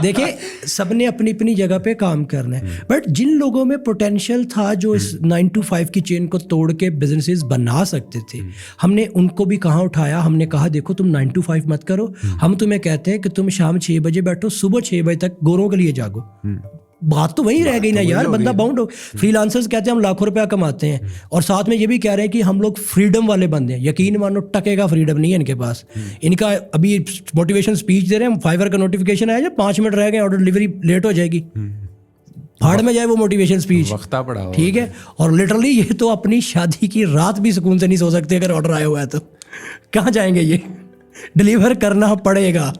دیکھیں سب نے اپنی اپنی جگہ پہ کام کرنا ہے. بٹ جن لوگوں میں پوٹینشیل تھا جو اس 9 to 5 کی چین کو توڑ کے بزنسز بنا سکتے تھے، ہم نے ان کو بھی کہاں اٹھایا. ہم نے کہا دیکھو تم 9 to 5 مت کرو، ہم تمہیں کہتے ہیں کہ تم شام 6 بجے بیٹھو، صبح 6 بجے تک گوروں کے لیے جاگو. بات تو وہیں رہ گئی نا یار. بندہ باؤنڈ ہو. فری لانسرز کہتے ہیں ہم لاکھوں روپیہ کماتے ہیں، اور ساتھ میں یہ بھی کہہ رہے ہیں کہ ہم لوگ فریڈم والے بندے ہیں. یقین مانو ٹکے کا فریڈم نہیں ہے ان کے پاس. ان کا ابھی موٹیویشن اسپیچ دے رہے ہیں، فائیور کا نوٹیفیکیشن آیا جب 5 منٹ رہ گئے آرڈر ڈلیوری لیٹ ہو جائے گی، بھاڑ میں جائے وہ موٹیویشن اسپیچ، وقتہ پڑا ہو. ٹھیک ہے. اور لٹرلی یہ تو اپنی شادی کی رات بھی سکون سے نہیں سو سکتے اگر آرڈر آیا ہوا ہے تو. کہاں جائیں گے؟ یہ ڈلیور کرنا پڑے گا.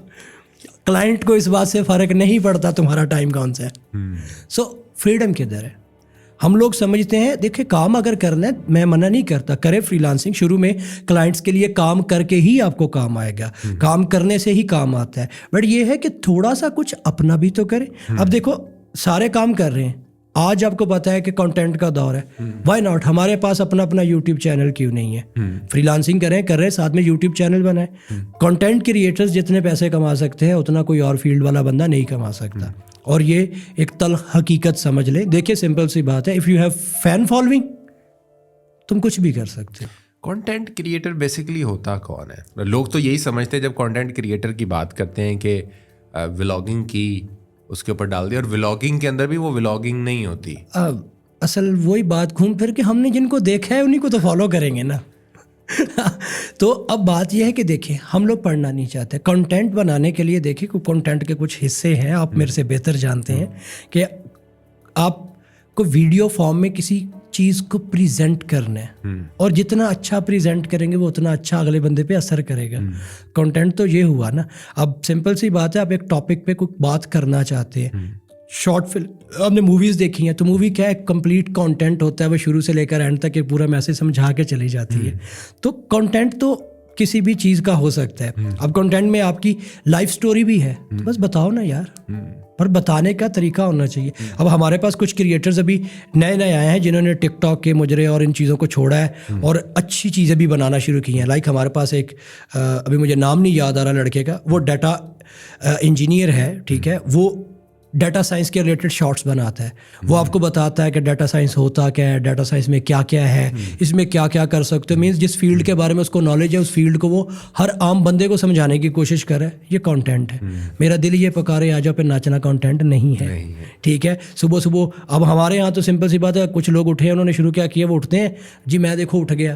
کلائنٹ کو اس بات سے فرق نہیں پڑتا تمہارا ٹائم کون سا ہے. سو فریڈم کدھر ہے؟ ہم لوگ سمجھتے ہیں دیکھیں کام اگر کرنا ہے میں منع نہیں کرتا، کرے فری لانسنگ. شروع میں کلائنٹس کے لیے کام کر کے ہی آپ کو کام آئے گا، کام کرنے سے ہی کام آتا ہے. بٹ یہ ہے کہ تھوڑا سا کچھ اپنا بھی تو کرے. اب دیکھو سارے کام کر رہے ہیں. آج آپ کو پتا ہے کہ کنٹینٹ کا دور ہے، وائی ناٹ ہمارے پاس اپنا یوٹیوب چینل کیوں نہیں ہے؟ فری لانسنگ کر رہے ساتھ میں یوٹیوب چینل بنائے. کنٹینٹ کریٹرز جتنے پیسے کما سکتے ہیں اتنا کوئی اور فیلڈ والا بندہ نہیں کما سکتا. اور یہ ایک تلخ حقیقت سمجھ لیں. دیکھیے سمپل سی بات ہے, if you have fan following تم کچھ بھی کر سکتے ہو. کانٹینٹ کریٹر بیسیکلی ہوتا کون ہے؟ لوگ تو یہی سمجھتے ہیں جب کانٹینٹ کریٹر کی بات کرتے ہیں کہ ولاگنگ کی اس کے اوپر ڈال دی, اور ولاگنگ کے اندر بھی وہ ولاگنگ نہیں ہوتی. اصل وہی بات گھوم پھر کے ہم نے جن کو دیکھا ہے انہیں کو تو فالو کریں گے نا. تو اب بات یہ ہے کہ دیکھیں ہم لوگ پڑھنا نہیں چاہتے. کنٹینٹ بنانے کے لیے دیکھیں کہ کنٹینٹ کے کچھ حصے ہیں, آپ میرے سے بہتر جانتے ہیں کہ آپ کو ویڈیو فارم میں کسی چیز کو پریزنٹ کرنا ہے, اور جتنا اچھا پریزنٹ کریں گے وہ اتنا اچھا اگلے بندے پہ اثر کرے گا. کنٹینٹ تو یہ ہوا نا. اب سمپل سی بات ہے, آپ ایک ٹاپک پہ کوئی بات کرنا چاہتے ہیں, شارٹ فلم آپ نے موویز دیکھی ہیں تو مووی کیا ہے, کمپلیٹ کانٹینٹ ہوتا ہے, وہ شروع سے لے کر اینڈ تک ایک پورا میسج سمجھا کے چلی جاتی ہے. تو کانٹینٹ تو کسی بھی چیز کا ہو سکتا ہے. اب کانٹینٹ میں آپ کی لائف سٹوری بھی ہے تو بس بتاؤ نا یار, پر بتانے کا طریقہ ہونا چاہیے. اب ہمارے پاس کچھ کریٹرز ابھی نئے آئے ہیں جنہوں نے ٹک ٹاک کے مجرے اور ان چیزوں کو چھوڑا ہے اور اچھی چیزیں بھی بنانا شروع کی ہیں. لائک ہمارے پاس ایک ابھی مجھے نام نہیں یاد آ رہا لڑکے کا, وہ ڈیٹا انجینئر ہے, ٹھیک ہے, وہ ڈیٹا سائنس کے ریلیٹڈ شارٹس بناتا ہے. وہ آپ کو بتاتا ہے کہ ڈیٹا سائنس ہوتا کیا ہے, ڈیٹا سائنس میں کیا کیا ہے, اس میں کیا کیا کر سکتے ہو. مینس جس فیلڈ کے بارے میں اس کو نالج ہے اس فیلڈ کو وہ ہر عام بندے کو سمجھانے کی کوشش کرے. یہ کانٹینٹ ہے. میرا دل یہ پکارے آ جاؤ پہ ناچنا کانٹینٹ نہیں ہے, ٹھیک ہے. صبح اب ہمارے یہاں تو سمپل سی بات ہے, کچھ لوگ اٹھے انہوں نے شروع کیا کیا, وہ اٹھتے ہیں جی میں دیکھو اٹھ گیا,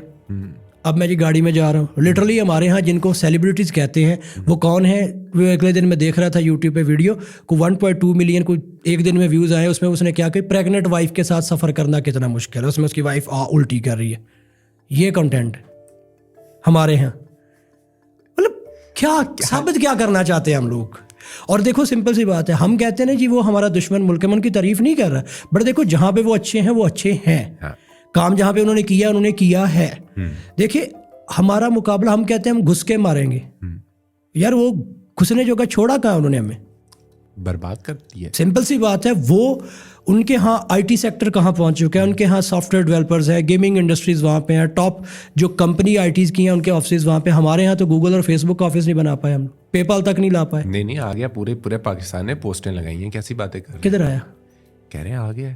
اب میں جی گاڑی میں جا رہا ہوں. لٹرلی ہمارے ہاں جن کو سیلیبریٹیز کہتے ہیں وہ کون ہیں, وہ اگلے دن میں دیکھ رہا تھا یوٹیوب پہ ویڈیو کو 1.2 ملین کو ایک دن میں ویوز آئے. اس نے کیا کہ پریگننٹ وائف کے ساتھ سفر کرنا کتنا مشکل ہے, اس میں اس کی وائف الٹی کر رہی ہے. یہ کنٹینٹ ہمارے یہاں مطلب کیا ثابت کیا کرنا چاہتے ہیں ہم لوگ. اور دیکھو سمپل سی بات ہے, ہم کہتے ہیں نا جی وہ ہمارا دشمن ملک ہے, ان کی تعریف نہیں کر رہا, بٹ دیکھو جہاں پہ وہ اچھے ہیں وہ اچھے ہیں. کام جہاں پہ انہوں نے کیا ہے. دیکھیں ہمارا مقابلہ, ہم کہتے ہیں ہم گھس کے ماریں گے, یار وہ گھسنے جو کا چھوڑا کہاں انہوں نے, ہمیں برباد کر دیا. سمپل سی بات ہے, وہ ان کے ہاں آئی ٹی سیکٹر کہاں پہنچ چکا ہے, ان کے ہاں سافٹ ویئر ڈیولپرز ہیں, گیمنگ انڈسٹریز وہاں پہ ہیں, ٹاپ جو کمپنی آئی ٹیز کی ہیں ان کے آفسز وہاں پہ. ہمارے یہاں تو گوگل اور فیس بک کا آفس نہیں بنا پائے, ہم پے پال تک نہیں لا پائے. نہیں آ گیا, پورے پاکستان نے پوسٹیں لگائی ہیں, کیسی باتیں کر رہے ہیں. کدھر آیا, کہہ رہے ہیں آ گیا.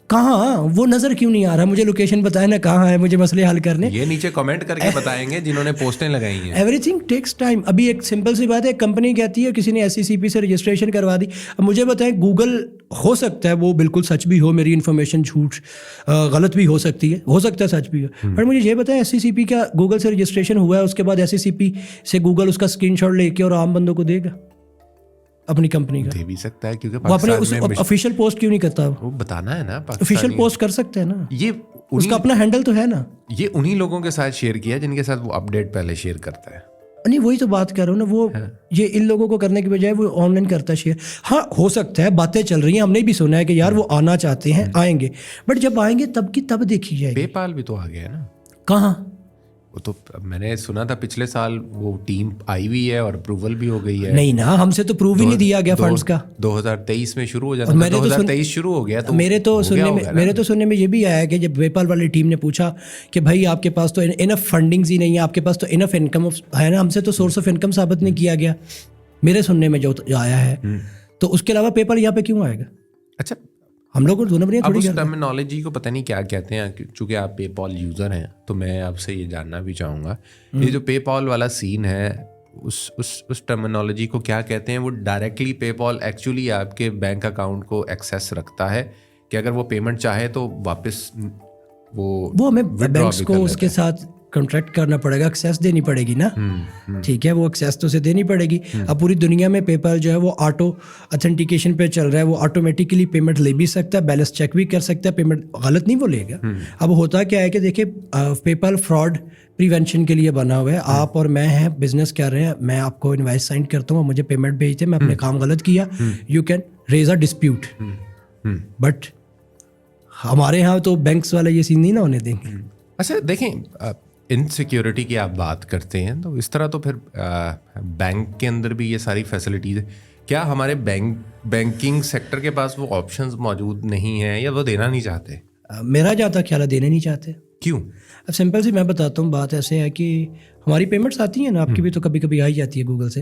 کہاں وہ نظر کیوں نہیں آ رہا, مجھے لوکیشن بتائیں نا کہاں ہے, مجھے مسئلے حل کرنے. یہ نیچے کمنٹ کر کے بتائیں گے جنہوں نے پوسٹیں لگائی ہیں. Every thing takes time. ابھی ایک سمپل سی بات ہے, ایک کمپنی کہتی ہے کسی نے SCCP سے رجسٹریشن کروا دی. اب مجھے بتائیں گوگل ہو سکتا ہے وہ بالکل سچ بھی ہو, میری انفارمیشن جھوٹ غلط بھی ہو سکتی ہے, ہو سکتا ہے سچ بھی ہو, پر مجھے یہ بتائیں SCCP کا گوگل سے رجسٹریشن ہوا ہے, اس کے بعد SCCP سے گوگل اس کا اسکرین شاٹ لے کے اور عام بندوں کو دے گا اپنی کمپنی کا؟ دے بھی سکتا ہے, کیونکہ وہ اپنے آفیشیل پوسٹ کیوں نہیں کرتا, وہ بتانا ہے نا, آفیشیل پوسٹ کر سکتے ہیں نا, یہ اس کا اپنا ہینڈل تو ہے نا. یہ انہی لوگوں کے ساتھ شیئر کیا جن کے ساتھ وہ اپڈیٹ پہلے شیئر کرتا ہے. نہیں وہی تو بات کر رہا ہوں نا, وہ یہ ان لوگوں کو کرنے کے بجائے وہ آن لائن کرتا ہے شیئر. ہاں ہو سکتا ہے, باتیں چل رہی ہیں, ہم نے بھی سنا ہے کہ یار وہ آنا چاہتے ہیں, آئیں گے, بٹ جب آئیں گے تب کی تب دیکھی جائے گی. پے پال بھی تو آ گیا ہے نا. کہاں, وہ تو میں نے سنا تھا پچھلے سال وہ ٹیم آئی ہوئی ہے اور اپروول بھی ہو گئی ہے. نہیں نا, ہم سے تو پروو ہی نہیں دیا گیا فنڈز کا. 2023 میں شروع ہو جاتا ہے, 2023 شروع ہو گیا. تو میرے تو سننے میں یہ بھی آیا ہے کہ جب پے پال والی ٹیم نے پوچھا کہ بھائی آپ کے پاس تو انف فنڈنگز ہی نہیں ہے, آپ کے پاس تو انف انکم ہے نا, ہم سے تو سورس آف انکم ثابت نہیں کیا گیا, میرے سننے میں جو آیا ہے. تو اس کے علاوہ پے پال یہاں پہ کیوں آئے گا؟ اچھا ہم لوگ دونوں بڑی اب اس ٹرمینالوجی کو پتہ نہیں کیا کہتے ہیں, چونکہ آپ پے پال یوزر ہیں تو میں آپ سے یہ جاننا بھی چاہوں گا, یہ جو پے پال والا سین ہے اس ٹرمینالوجی کو کیا کہتے ہیں؟ وہ ڈائریکٹلی پے پال ایکچولی آپ کے بینک اکاؤنٹ کو ایکسیس رکھتا ہے کہ اگر وہ پیمنٹ چاہے تو واپس وہ ہمیں بینکس کو اس کے ساتھ کنٹریکٹ کرنا پڑے گا, ایکسیس دینی پڑے گی نا, ٹھیک ہے, وہ ایکسیس تو اسے دینی پڑے گی. اب پوری دنیا میں پے پال جو ہے وہ آٹو اتھینٹیکیشن پہ چل رہا ہے, وہ آٹومیٹکلی پیمنٹ لے بھی سکتا ہے, بیلنس چیک بھی کر سکتا ہے, پیمنٹ غلط نہیں وہ لے گا. اب ہوتا کیا ہے کہ دیکھیں پے پال فراڈ پریونشن کے لیے بنا ہوا ہے. آپ اور میں ہیں, بزنس کر رہے ہیں, میں آپ کو انوائس سینڈ کرتا ہوں, مجھے پیمنٹ بھیجتے, میں اپنے کام غلط کیا, you can raise a dispute. But ہمارے یہاں تو بینکس والے یہ سین نہیں نہ ہونے دیں گے. اچھا دیکھیں, انسیکیورٹی کی آپ بات کرتے ہیں تو اس طرح تو پھر بینک کے اندر بھی یہ ساری فیسلٹیز ہیں, کیا ہمارے بینکنگ سیکٹر کے پاس وہ آپشنز موجود نہیں ہیں یا وہ دینا نہیں چاہتے؟ میرا جاتا خیال ہے دینے نہیں چاہتے. کیوں؟ اب سمپل سی میں بتاتا ہوں, بات ایسے ہے کہ ہماری پیمنٹس آتی ہیں نا, آپ کی بھی تو کبھی کبھی آئی جاتی ہے گوگل سے,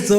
so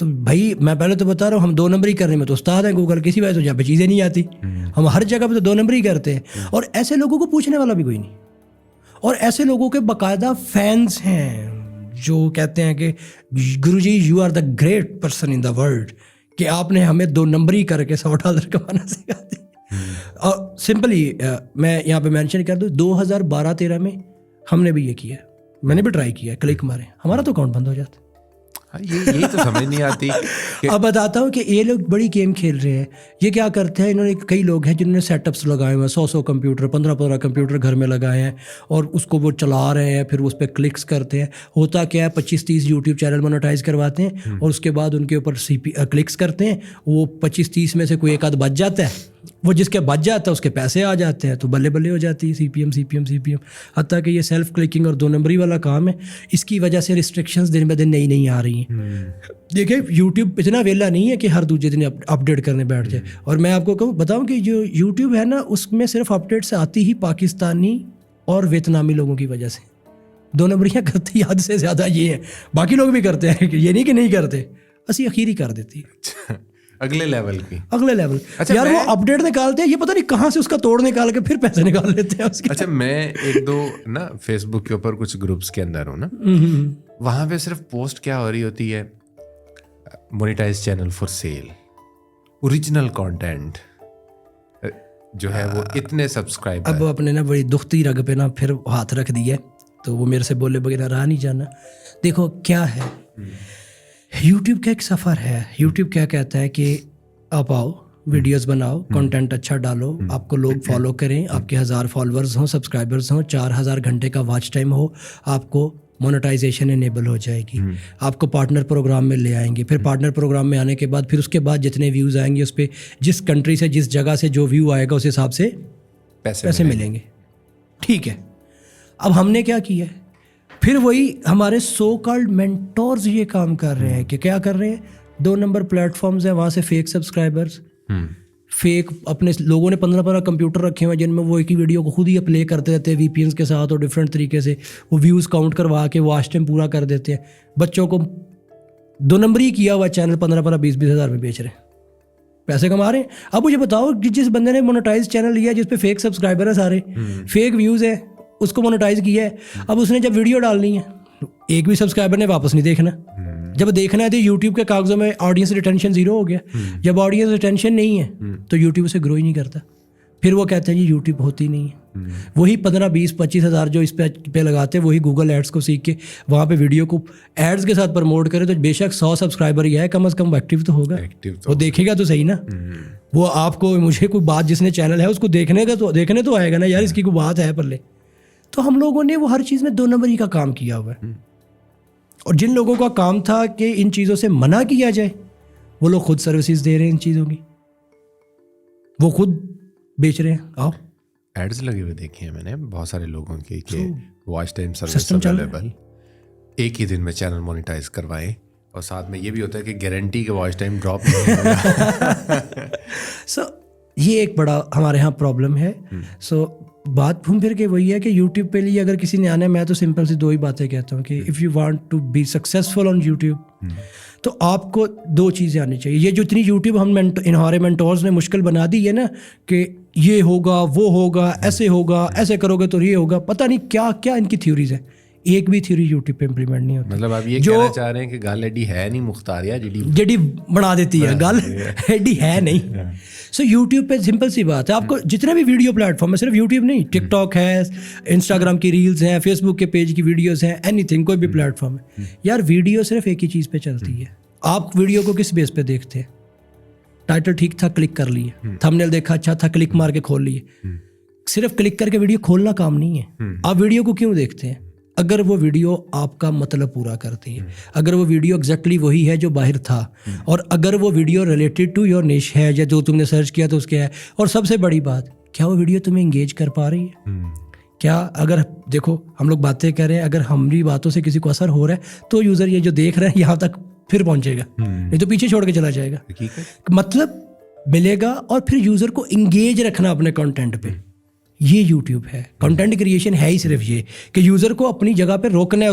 تو بھائی میں پہلے تو بتا رہا ہوں، ہم 2 نمبری کرنے میں تو استاد ہیں گوگل، کسی وجہ سے جہاں پہ چیزیں نہیں آتی ہم ہر جگہ پہ تو 2 نمبری کرتے ہیں، اور ایسے لوگوں کو پوچھنے والا بھی کوئی نہیں، اور ایسے لوگوں کے باقاعدہ فینس ہیں جو کہتے ہیں کہ Guru ji you are the great person in the world, کہ آپ نے ہمیں 2 نمبری کر کے $100 کمانا سکھا دیا۔ اور سمپلی میں یہاں پہ مینشن کر دوں، 2012-13 میں ہم نے بھی یہ کیا، میں نے بھی ٹرائی کیا، کلک مارے، ہمارا تو اکاؤنٹ بند ہو جاتا۔ یہی تو سمجھ نہیں آتی۔ اب بتاتا ہوں کہ یہ لوگ بڑی گیم کھیل رہے ہیں۔ یہ کیا کرتے ہیں، انہوں نے کئی لوگ ہیں جنہوں نے سیٹ اپس لگائے ہوئے ہیں، 100 کمپیوٹر، 15 کمپیوٹر گھر میں لگائے ہیں، اور اس کو وہ چلا رہے ہیں، پھر اس پہ کلکس کرتے ہیں۔ ہوتا کیا ہے، 25-30 یوٹیوب چینل مونیٹائز کرواتے ہیں، اور اس کے بعد ان کے اوپر کلکس کرتے ہیں، وہ 25-30 میں سے کوئی ایک آدھ بچ جاتا ہے، وہ جس کے بچ جاتا ہے اس کے پیسے آ جاتے ہیں، تو بلے بلے ہو جاتی ہے سی پی ایم۔ حتیٰ کہ یہ سیلف کلکنگ اور 2 نمبری والا کام ہے، اس کی وجہ سے ریسٹرکشنز دن بہ دن نئی آ رہی ہیں۔ دیکھیں یوٹیوب اتنا ویلا نہیں ہے کہ ہر دوسرے دن اپڈیٹ کرنے بیٹھ جائے، اور میں آپ کو بتاؤں کہ جو یوٹیوب ہے نا، اس میں صرف اپڈیٹس آتی ہی پاکستانی اور ویتنامی لوگوں کی وجہ سے۔ 2 نمبریاں کرتی حد سے زیادہ یہ ہے، باقی لوگ بھی کرتے ہیں، یہ نہیں کہ نہیں کرتے، اسی اخیری کر دیتی اگلے لیول کی، اگلے لیول۔ یار وہ اپڈیٹ نکالتے ہیں، یہ پتہ نہیں کہاں سے اس کا توڑ نکال کے پھر پیسے نکال لیتے ہیں اس کے۔ اچھا میں 1-2 نا فیس بک کے اوپر کچھ گروپس کے اندر ہوں نا، وہاں پہ صرف پوسٹ کیا ہو رہی ہوتی ہے، monetise channel for sale, original content جو ہے وہ اتنے سبسکرائبر۔ اب اپنے نا بڑی دکھتی رگ پہ نا پھر ہاتھ رکھ دیا، تو وہ میرے سے بولے بغیر رہا نہیں جانا۔ دیکھو کیا ہے، یوٹیوب کا ایک سفر ہے۔ یوٹیوب کیا کہتا ہے کہ آپ آؤ، ویڈیوز بناؤ، کنٹینٹ اچھا ڈالو، آپ کو لوگ فالو کریں، آپ کے 1000 فالوورز ہوں، سبسکرائبرز ہوں، 4000 گھنٹے کا واچ ٹائم ہو، آپ کو مونیٹائزیشن انیبل ہو جائے گی، آپ کو پارٹنر پروگرام میں لے آئیں گے۔ پھر پارٹنر پروگرام میں آنے کے بعد پھر اس کے بعد جتنے ویوز آئیں گے اس پہ جس کنٹری سے جس جگہ سے جو ویو آئے گا اس حساب سے پیسے ملیں گے۔ ٹھیک ہے، اب ہم نے کیا کیا ہے، پھر وہی ہمارے سو کالڈ مینٹورز یہ کام کر رہے ہیں کہ کیا کر رہے ہیں، 2 نمبر پلیٹ فارمز ہیں، وہاں سے فیک سبسکرائبرز، فیک اپنے لوگوں نے 15 کمپیوٹر رکھے ہوئے ہیں جن میں وہ ایک ہی ویڈیو کو خود ہی پلے کرتے رہتے ہیں وی پی اینس کے ساتھ، اور ڈفرینٹ طریقے سے وہ ویوز کاؤنٹ کروا کے واچ ٹائم پورا کر دیتے ہیں۔ بچوں کو 2 نمبری کیا ہوا چینل 15-20 ہزار میں بیچ رہے ہیں، پیسے کما رہے ہیں۔ اب مجھے بتاؤ کہ جس بندے نے مونیٹائز چینل لیا جس پہ فیک سبسکرائبر ہیں، سارے فیک ویوز ہیں، اس کو مونیٹائز کیا ہے، اب اس نے جب ویڈیو ڈالنی ہے ایک بھی سبسکرائبر نے واپس نہیں دیکھنا، جب دیکھنا ہے تو یوٹیوب کے کاغذوں میں آڈینس ریٹینشن 0 ہو گیا۔ جب آڈینس ریٹینشن نہیں ہے تو یوٹیوب سے گرو ہی نہیں کرتا، پھر وہ کہتے ہیں جی یوٹیوب ہوتی نہیں ہے۔ وہی 15-20-25 ہزار جو اس پہ لگاتے ہیں، وہی گوگل ایڈس کو سیکھ کے وہاں پہ ویڈیو کو ایڈس کے ساتھ پروموٹ کرے، تو بے شک 100 سبسکرائبر ہی ہے، کم از کم ایکٹیو تو ہوگا، وہ دیکھے گا تو صحیح نا۔ وہ آپ کو مجھے کوئی بات جس نے چینل ہے اس کو دیکھنے تو آئے گا نا یار، اس کی کوئی بات ہے پلے۔ تو ہم لوگوں نے وہ ہر چیز میں 2 نمبری کا کام کیا ہوا ہے، اور جن لوگوں کا کام تھا کہ ان چیزوں سے منع کیا جائے، وہ لوگ خود سروسز دے رہے ہیں ان چیزوں کی، وہ خود بیچ رہے ہیں۔ آؤ ایڈز لگے ہوئے دیکھے ہیں میں نے بہت سارے لوگوں کے کہ واچ ٹائم سروس اویلیبل، ایک ہی دن میں چینل مونیٹائز کروائیں، اور ساتھ میں یہ بھی ہوتا ہے کہ گارنٹی کہ واچ ٹائم ڈراپ نہیں ہوگا۔ سو یہ ایک بڑا ہمارے ہاں پرابلم ہے۔ سو بات گھوم پھر کے وہی ہے کہ یوٹیوب پہ لیے اگر کسی نے آنا ہے، میں تو سمپل سی 2 ہی باتیں کہتا ہوں کہ if you want to be successful on YouTube, تو آپ کو 2 چیزیں آنی چاہیے۔ یہ جو اتنی یوٹیوب ہمارے مینٹورز نے مشکل بنا دی ہے نا کہ یہ ہوگا وہ ہوگا ایسے ہوگا، ایسے کرو گے تو یہ ہوگا، پتہ نہیں کیا کیا ان کی تھیوریز ہیں، ایک بھی تھیوری یوٹیوب پہ امپلیمنٹ نہیں ہوتی۔ مطلب آپ یہ کہنا چاہ رہے ہیں کہ گل ایڈی ہے نہیں، مختاریہ جڑی بنا دیتی ہے، گل ایڈی ہے نہیں۔ سو یوٹیوب پہ سمپل سی بات ہے، آپ کو جتنے بھی ویڈیو پلیٹ فارم ہے، صرف یوٹیوب نہیں، ٹک ٹاک ہے، انسٹاگرام کی ریلز ہیں، فیس بک کے پیج کی ویڈیوز ہیں، اینی تھنگ، کوئی بھی پلیٹ فارم ہے یار، ویڈیو صرف ایک ہی چیز پہ چلتی ہے۔ آپ ویڈیو کو کس بیس پہ دیکھتے ہیں؟ ٹائٹل ٹھیک تھا کلک کر لیے، تھمبنیل دیکھا اچھا تھا کلک مار کے کھول لیے۔ صرف کلک کر کے ویڈیو کھولنا کام نہیں ہے۔ آپ ویڈیو کو کیوں دیکھتے ہیں؟ اگر وہ ویڈیو آپ کا مطلب پورا کرتی ہے، اگر وہ ویڈیو ایگزیکٹلی وہی ہے جو باہر تھا، اور اگر وہ ویڈیو ریلیٹڈ ٹو یور نیش ہے یا جو تم نے سرچ کیا تو اس کے ہے، اور سب سے بڑی بات، کیا وہ ویڈیو تمہیں انگیج کر پا رہی ہے؟ کیا اگر دیکھو ہم لوگ باتیں کر رہے ہیں، اگر ہماری باتوں سے کسی کو اثر ہو رہا ہے تو یوزر یہ جو دیکھ رہے ہیں یہاں تک پھر پہنچے گا، نہیں تو پیچھے چھوڑ کے چلا جائے گا، مطلب ملے گا۔ اور پھر یوزر کو انگیج رکھنا اپنے کنٹینٹ پہ، یہ یوٹیوب ہے. کنٹینٹ کریشن ہے ہی صرف یہ کہ یوزر کو اپنی جگہ پہ روکنا ہے,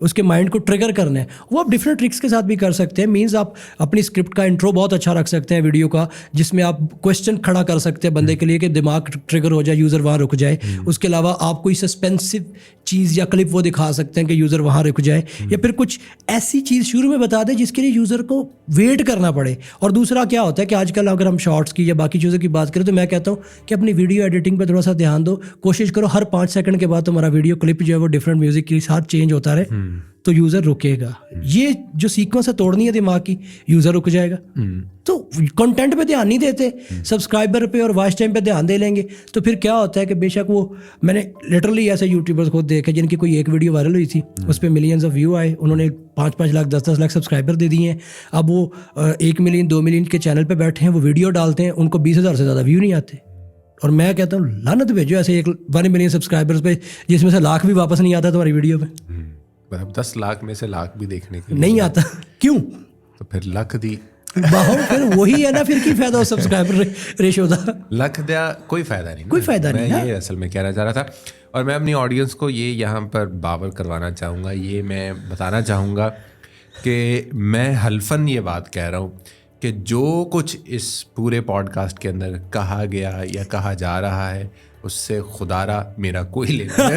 اس کے مائنڈ کو ٹریگر کرنا ہے. وہ آپ ڈفرینٹ ٹرکس کے ساتھ بھی کر سکتے ہیں. مینز آپ اپنی اسکرپٹ کا انٹرو بہت اچھا رکھ سکتے ہیں ویڈیو کا, جس میں آپ کویشچن کھڑا کر سکتے ہیں بندے کے لیے کہ دماغ ٹریگر ہو جائے, یوزر وہاں رک جائے. اس کے علاوہ آپ کوئی سسپینسو چیز یا کلپ وہ دکھا سکتے ہیں کہ یوزر وہاں رک جائے, یا پھر کچھ ایسی چیز شروع میں بتا دیں جس کے لیے یوزر کو ویٹ کرنا پڑے. اور دوسرا کیا ہوتا ہے کہ آج کل اگر ہم شارٹس کی یا باقی چیزوں کی بات کریں تو میں کہتا ہوں کہ اپنی ویڈیو ایڈیٹنگ پہ تھوڑا سا دھیان دو. کوشش کرو ہر 5 سیکنڈ کے بعد تمہارا ویڈیو کلپ جو ہے وہ ڈفرینٹ میوزک کے ساتھ چینج ہوتا رہے, تو یوزر رکے گا. یہ جو سیکوینس ہے توڑنی ہے دماغ کی, یوزر رک جائے گا. تو کنٹینٹ پہ دھیان نہیں دیتے, سبسکرائبر پہ اور واچ ٹائم پہ دھیان دے لیں گے تو پھر کیا ہوتا ہے کہ بے شک وہ, میں نے لٹرلی ایسے یوٹیوبرز خود دیکھے جن کی کوئی ایک ویڈیو وائرل ہوئی تھی, اس پہ ملینز آف ویو آئے, انہوں نے 5-5 لاکھ 10-10 لاکھ سبسکرائبر دے دیے ہیں. اب وہ 1 ملین 2 ملین کے چینل پہ بیٹھے ہیں, وہ ویڈیو ڈالتے ہیں, ان کو 20,000 سے زیادہ ویو نہیں آتے. اور میں کہتا ہوں لعنت بھیجو ایسے 1 ملین سبسکرائبرز پہ جس میں سے لاکھ بھی واپس نہیں آتا تمہاری ویڈیو پہ. مطلب 10 لاکھ میں سے لاکھ بھی دیکھنے کے نہیں آتا. کیوں؟ تو پھر لکھ دی پھر وہی ہے نا, پھر کی فائدہ ہو سبسکرائبر ریشو دا, لکھ دیا کوئی فائدہ نہیں, کوئی فائدہ نہیں. میں یہ اصل میں کہنا چاہ رہا تھا. اور میں اپنی آڈینس کو یہ یہاں پر باور کروانا چاہوں گا, یہ میں بتانا چاہوں گا کہ میں حلفاً یہ بات کہہ رہا ہوں کہ جو کچھ اس پورے پوڈ کاسٹ کے اندر کہا گیا یا کہا جا رہا ہے اس سے خدارا میرا کوئی لینا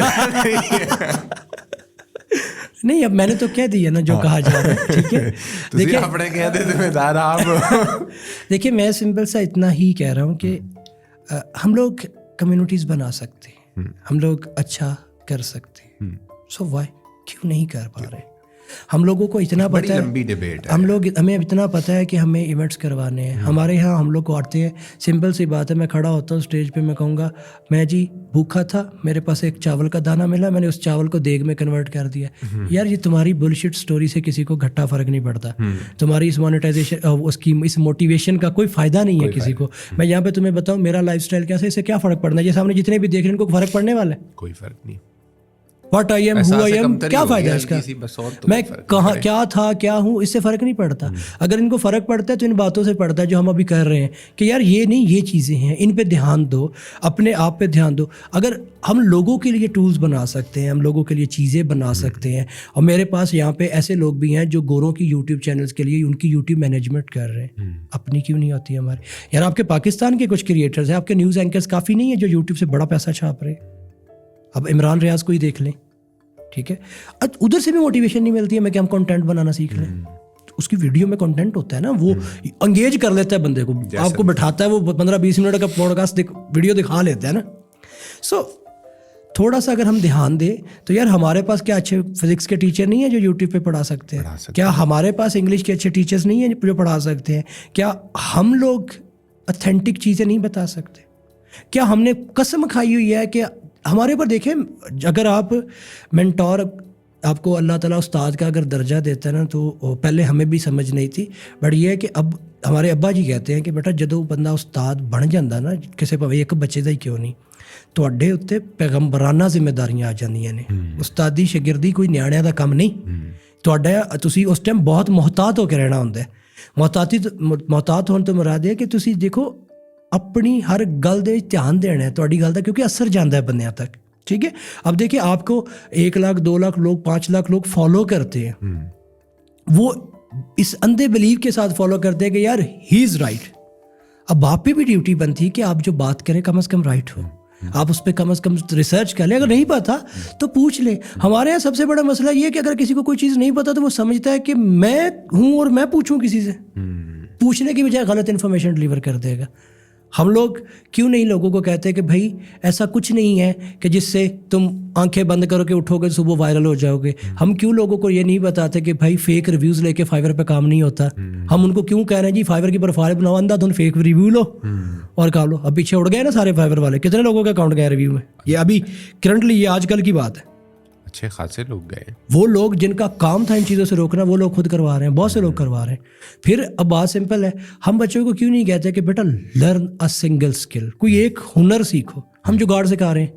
نہیں. اب میں نے تو کہہ دیا نا جو کہا جا رہا ہے, ٹھیک ہے. دیکھیے اپنے کہہ دے ذمہ دار آپ. دیکھیے میں سمپل سا اتنا ہی کہہ رہا ہوں کہ ہم لوگ کمیونٹیز بنا سکتے ہیں, ہم لوگ اچھا کر سکتے ہیں. سو وائی کیوں نہیں کر پا رہے؟ ہم لوگوں کو اتنا پتہ ہے, لمبی ڈیبیٹ ہے, ہمیں اتنا پتہ ہے کہ ہمیں ایونٹس کروانے ہیں. ہمارے یہاں ہم لوگ کو آتے ہیں, سمپل سی بات ہے, میں کھڑا ہوتا ہوں اسٹیج پہ, میں کہوں گا میں جی بھوکا تھا, میرے پاس ایک چاول کا دانہ ملا, میں نے اس چاول کو دیگ میں کنورٹ کر دیا. یار یہ تمہاری بلشٹ سٹوری سے کسی کو گھٹا فرق نہیں پڑتا. تمہاری اس مانیٹائزیشن اس موٹیویشن کا کوئی فائدہ نہیں ہے کسی کو. میں یہاں پہ تمہیں بتاؤں میرا لائف اسٹائل کیسے, اس سے کیا فرق پڑنا ہے؟ یہ سامنے جتنے بھی دیکھ رہے ہیں ان کو فرق پڑنے والا ہے؟ کوئی فرق نہیں. What I am, who I am, کیا فائدہ ہے اس کا؟ میں کہاں کیا تھا کیا ہوں, اس سے فرق نہیں پڑتا. اگر ان کو فرق پڑتا ہے تو ان باتوں سے پڑتا ہے جو ہم ابھی کر رہے ہیں کہ یار یہ نہیں, یہ چیزیں ہیں, ان پہ دھیان دو, اپنے آپ پہ دھیان دو. اگر ہم لوگوں کے لیے ٹولز بنا سکتے ہیں, ہم لوگوں کے لیے چیزیں بنا سکتے ہیں, اور میرے پاس یہاں پہ ایسے لوگ بھی ہیں جو گوروں کی یوٹیوب چینلز کے لیے ان کی یوٹیوب مینجمنٹ کر رہے ہیں, اپنی کیوں نہیں ہوتی ہماری؟ یار آپ کے پاکستان کے کچھ کریٹرز ہیں, آپ کے نیوز اینکرز کافی نہیں ہیں جو یوٹیوب سے بڑا پیسہ چھاپ رہے. اب عمران ریاض کو ہی دیکھ لیں, ٹھیک ہے, ادھر سے بھی موٹیویشن نہیں ملتی ہے میں کہ ہم کنٹینٹ بنانا سیکھ لیں. اس کی ویڈیو میں کنٹینٹ ہوتا ہے نا, وہ انگیج کر لیتا ہے بندے کو, آپ کو بٹھاتا ہے, وہ 15-20 منٹ کا پوڈ کاسٹ ویڈیو دکھا لیتا ہے نا. سو تھوڑا سا اگر ہم دھیان دیں تو یار ہمارے پاس کیا اچھے فزکس کے ٹیچر نہیں ہیں جو یوٹیوب پہ پڑھا سکتے ہیں؟ کیا ہمارے پاس انگلش کے اچھے ٹیچرز نہیں ہیں جو پڑھا سکتے ہیں؟ کیا ہم لوگ اتھینٹک چیزیں نہیں بتا سکتے؟ کیا ہم نے قسم کھائی ہوئی ہے کہ ہمارے اوپر دیکھیں, اگر آپ مینٹور, آپ کو اللہ تعالیٰ استاد کا اگر درجہ دیتا ہے نا, تو پہلے ہمیں بھی سمجھ نہیں تھی, بٹ یہ ہے کہ اب ہمارے ابا جی کہتے ہیں کہ بیٹا جدوں بندہ استاد بن جاتا نا, کسی پہ ایک بچے کا ہی کیوں نہیں, ਤੁਹਾਡੇ ਉੱਤੇ ਪੈਗੰਬਰਾਨਾ ਜ਼ਿੰਮੇਵਾਰੀਆਂ ਆ ਜਾਂਦੀਆਂ ਨੇ. ਉਸਤਾਦੀ ਸ਼ਾਗਿਰਦੀ ਕੋਈ ਨਿਆਣਿਆਂ ਦਾ ਕੰਮ ਨਹੀਂ. ਤੁਹਾਡਾ ਤੁਸੀਂ ਉਸ ਟਾਈਮ ਬਹੁਤ ਮੁਹਤਾਤ ਹੋ ਕੇ ਰਹਿਣਾ ਹੁੰਦਾ ਹੈ. ਮੁਹਤਾਤ ਹੋਣ ਤੋਂ ਮੁਰਾਦ ਇਹ ਕਿ ਤੁਸੀਂ ਦੇਖੋ اپنی ہر گل دے دھیان دینا ہے تہاڈی گل دا, کیونکہ اثر جاتا ہے بندیاں تک, ٹھیک ہے. اب دیکھیں آپ کو 1 لاکھ 2 لاکھ لوگ 5 لاکھ لوگ فالو کرتے ہیں, وہ اس اندھے بلیو کے ساتھ فالو کرتے ہیں کہ یار ہی از رائٹ. اب آپ پہ بھی ڈیوٹی بنتی ہے کہ آپ جو بات کریں کم از کم رائٹ ہو, آپ اس پہ کم از کم ریسرچ کر لیں. اگر نہیں پتا تو پوچھ لیں. ہمارے یہاں سب سے بڑا مسئلہ یہ ہے کہ اگر کسی کو کوئی چیز نہیں پتا تو وہ سمجھتا ہے کہ میں ہوں اور میں پوچھوں کسی سے, پوچھنے کی بجائے غلط انفارمیشن ڈلیور کر دے گا. ہم لوگ کیوں نہیں لوگوں کو کہتے کہ بھائی ایسا کچھ نہیں ہے کہ جس سے تم آنکھیں بند کرو کہ اٹھو گے صبح وائرل ہو جاؤ گے. ہم کیوں لوگوں کو یہ نہیں بتاتے کہ بھائی فیک ریویوز لے کے فائیور پہ کام نہیں ہوتا. ہم ان کو کیوں کہہ رہے ہیں جی فائیور کی پروفائل بناؤ, اندھا دھن فیک ریویو لو اور کہا لو. اب پیچھے اڑ گئے نا سارے فائیور والے, کتنے لوگوں کے اکاؤنٹ گئے ریویو میں, یہ ابھی کرنٹلی, یہ آج کل کی بات ہے. اچھے خاصے لوگ گئے. وہ لوگ جن کا کام تھا ان چیزوں سے روکنا, وہ لوگ خود کروا رہے ہیں, بہت سے لوگ کروا رہے ہیں. پھر اب بات سمپل ہے, ہم بچوں کو کیوں نہیں کہتے کہ بیٹا لرن اے سنگل اسکل, کوئی ایک ہنر سیکھو. ہم جگاڑ سکھا رہے ہیں.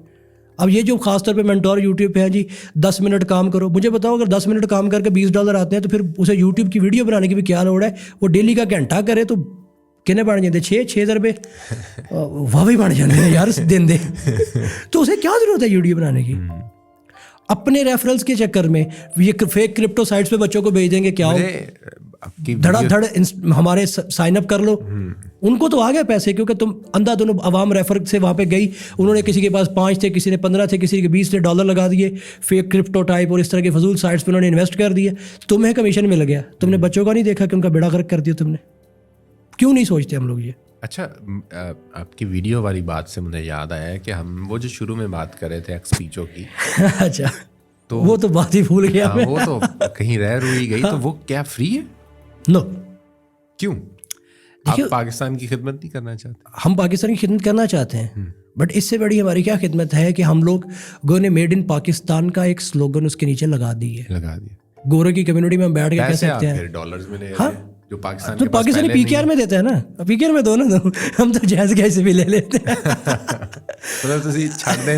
اب یہ جو خاص طور پہ مینٹور یوٹیوب پہ ہیں جی 10 منٹ کام کرو, مجھے بتاؤ اگر 10 منٹ کام کر کے $20 آتے ہیں تو پھر اسے یوٹیوب کی ویڈیو بنانے کی بھی کیا لوڑ ہے؟ وہ ڈیلی کا گھنٹہ کرے تو ਕਿੰਨੇ ਬਣ ਜਾਂਦੇ 6,000 ਰੁਪਏ ਵਾਹ ਬਣ ਜਾਂਦੇ ਨੇ ਯਾਰ ਦਿਨ ਦੇ تو اسے کیا ضرورت ہے ویڈیو بنانے کی. اپنے ریفرنس کے چکر میں یہ فیک کرپٹو سائٹس پہ بچوں کو بھیج دیں گے کیا ہو دھڑا دھڑ ہمارے سائن اپ کر لو. ان کو تو آ گئے پیسے کیونکہ تم اندھا دونوں عوام ریفر سے وہاں پہ گئی, انہوں نے کسی کے پاس 5 تھے, کسی نے 15 تھے, کسی کے 20 تھے, $, لگا دیے فیک کرپٹو ٹائپ اور اس طرح کے فضول سائٹس پہ انہوں نے انویسٹ کر دیے. تمہیں کمیشن مل گیا, تم نے بچوں کا نہیں دیکھا کہ ان کا بیڑا غرق کر دیا تم نے. کیوں نہیں سوچتے ہم لوگ یہ؟ اچھا, آپ کی ویڈیو والی بات سے مجھے یاد آیا ہے کہ ہم وہ جو شروع میں بات کر رہے تھے ایکسپیچو کی, اچھا تو وہ تو بات ہی بھول گیا, وہ تو کہیں رہ روئی گئی. تو وہ کیا فری ہے؟ نو. کیوں؟ آپ پاکستان کی خدمت نہیں کرنا چاہتے؟ ہم پاکستان کی خدمت کرنا چاہتے ہیں, بٹ اس سے بڑی ہماری کیا خدمت ہے کہ ہم لوگوں نے میڈ ان پاکستان کا ایک سلوگن اس کے نیچے لگا دی ہے. گوروں کی کمیونٹی میں ہم بیٹھ کے کہہ سکتے ہیں ڈالرز میں لے جو تو پاکستانی پی کے آر میں دیتا ہے نا, پی کے آر میں دو نا, ہم تو جائز کیسے بھی لے لیتے ہیں.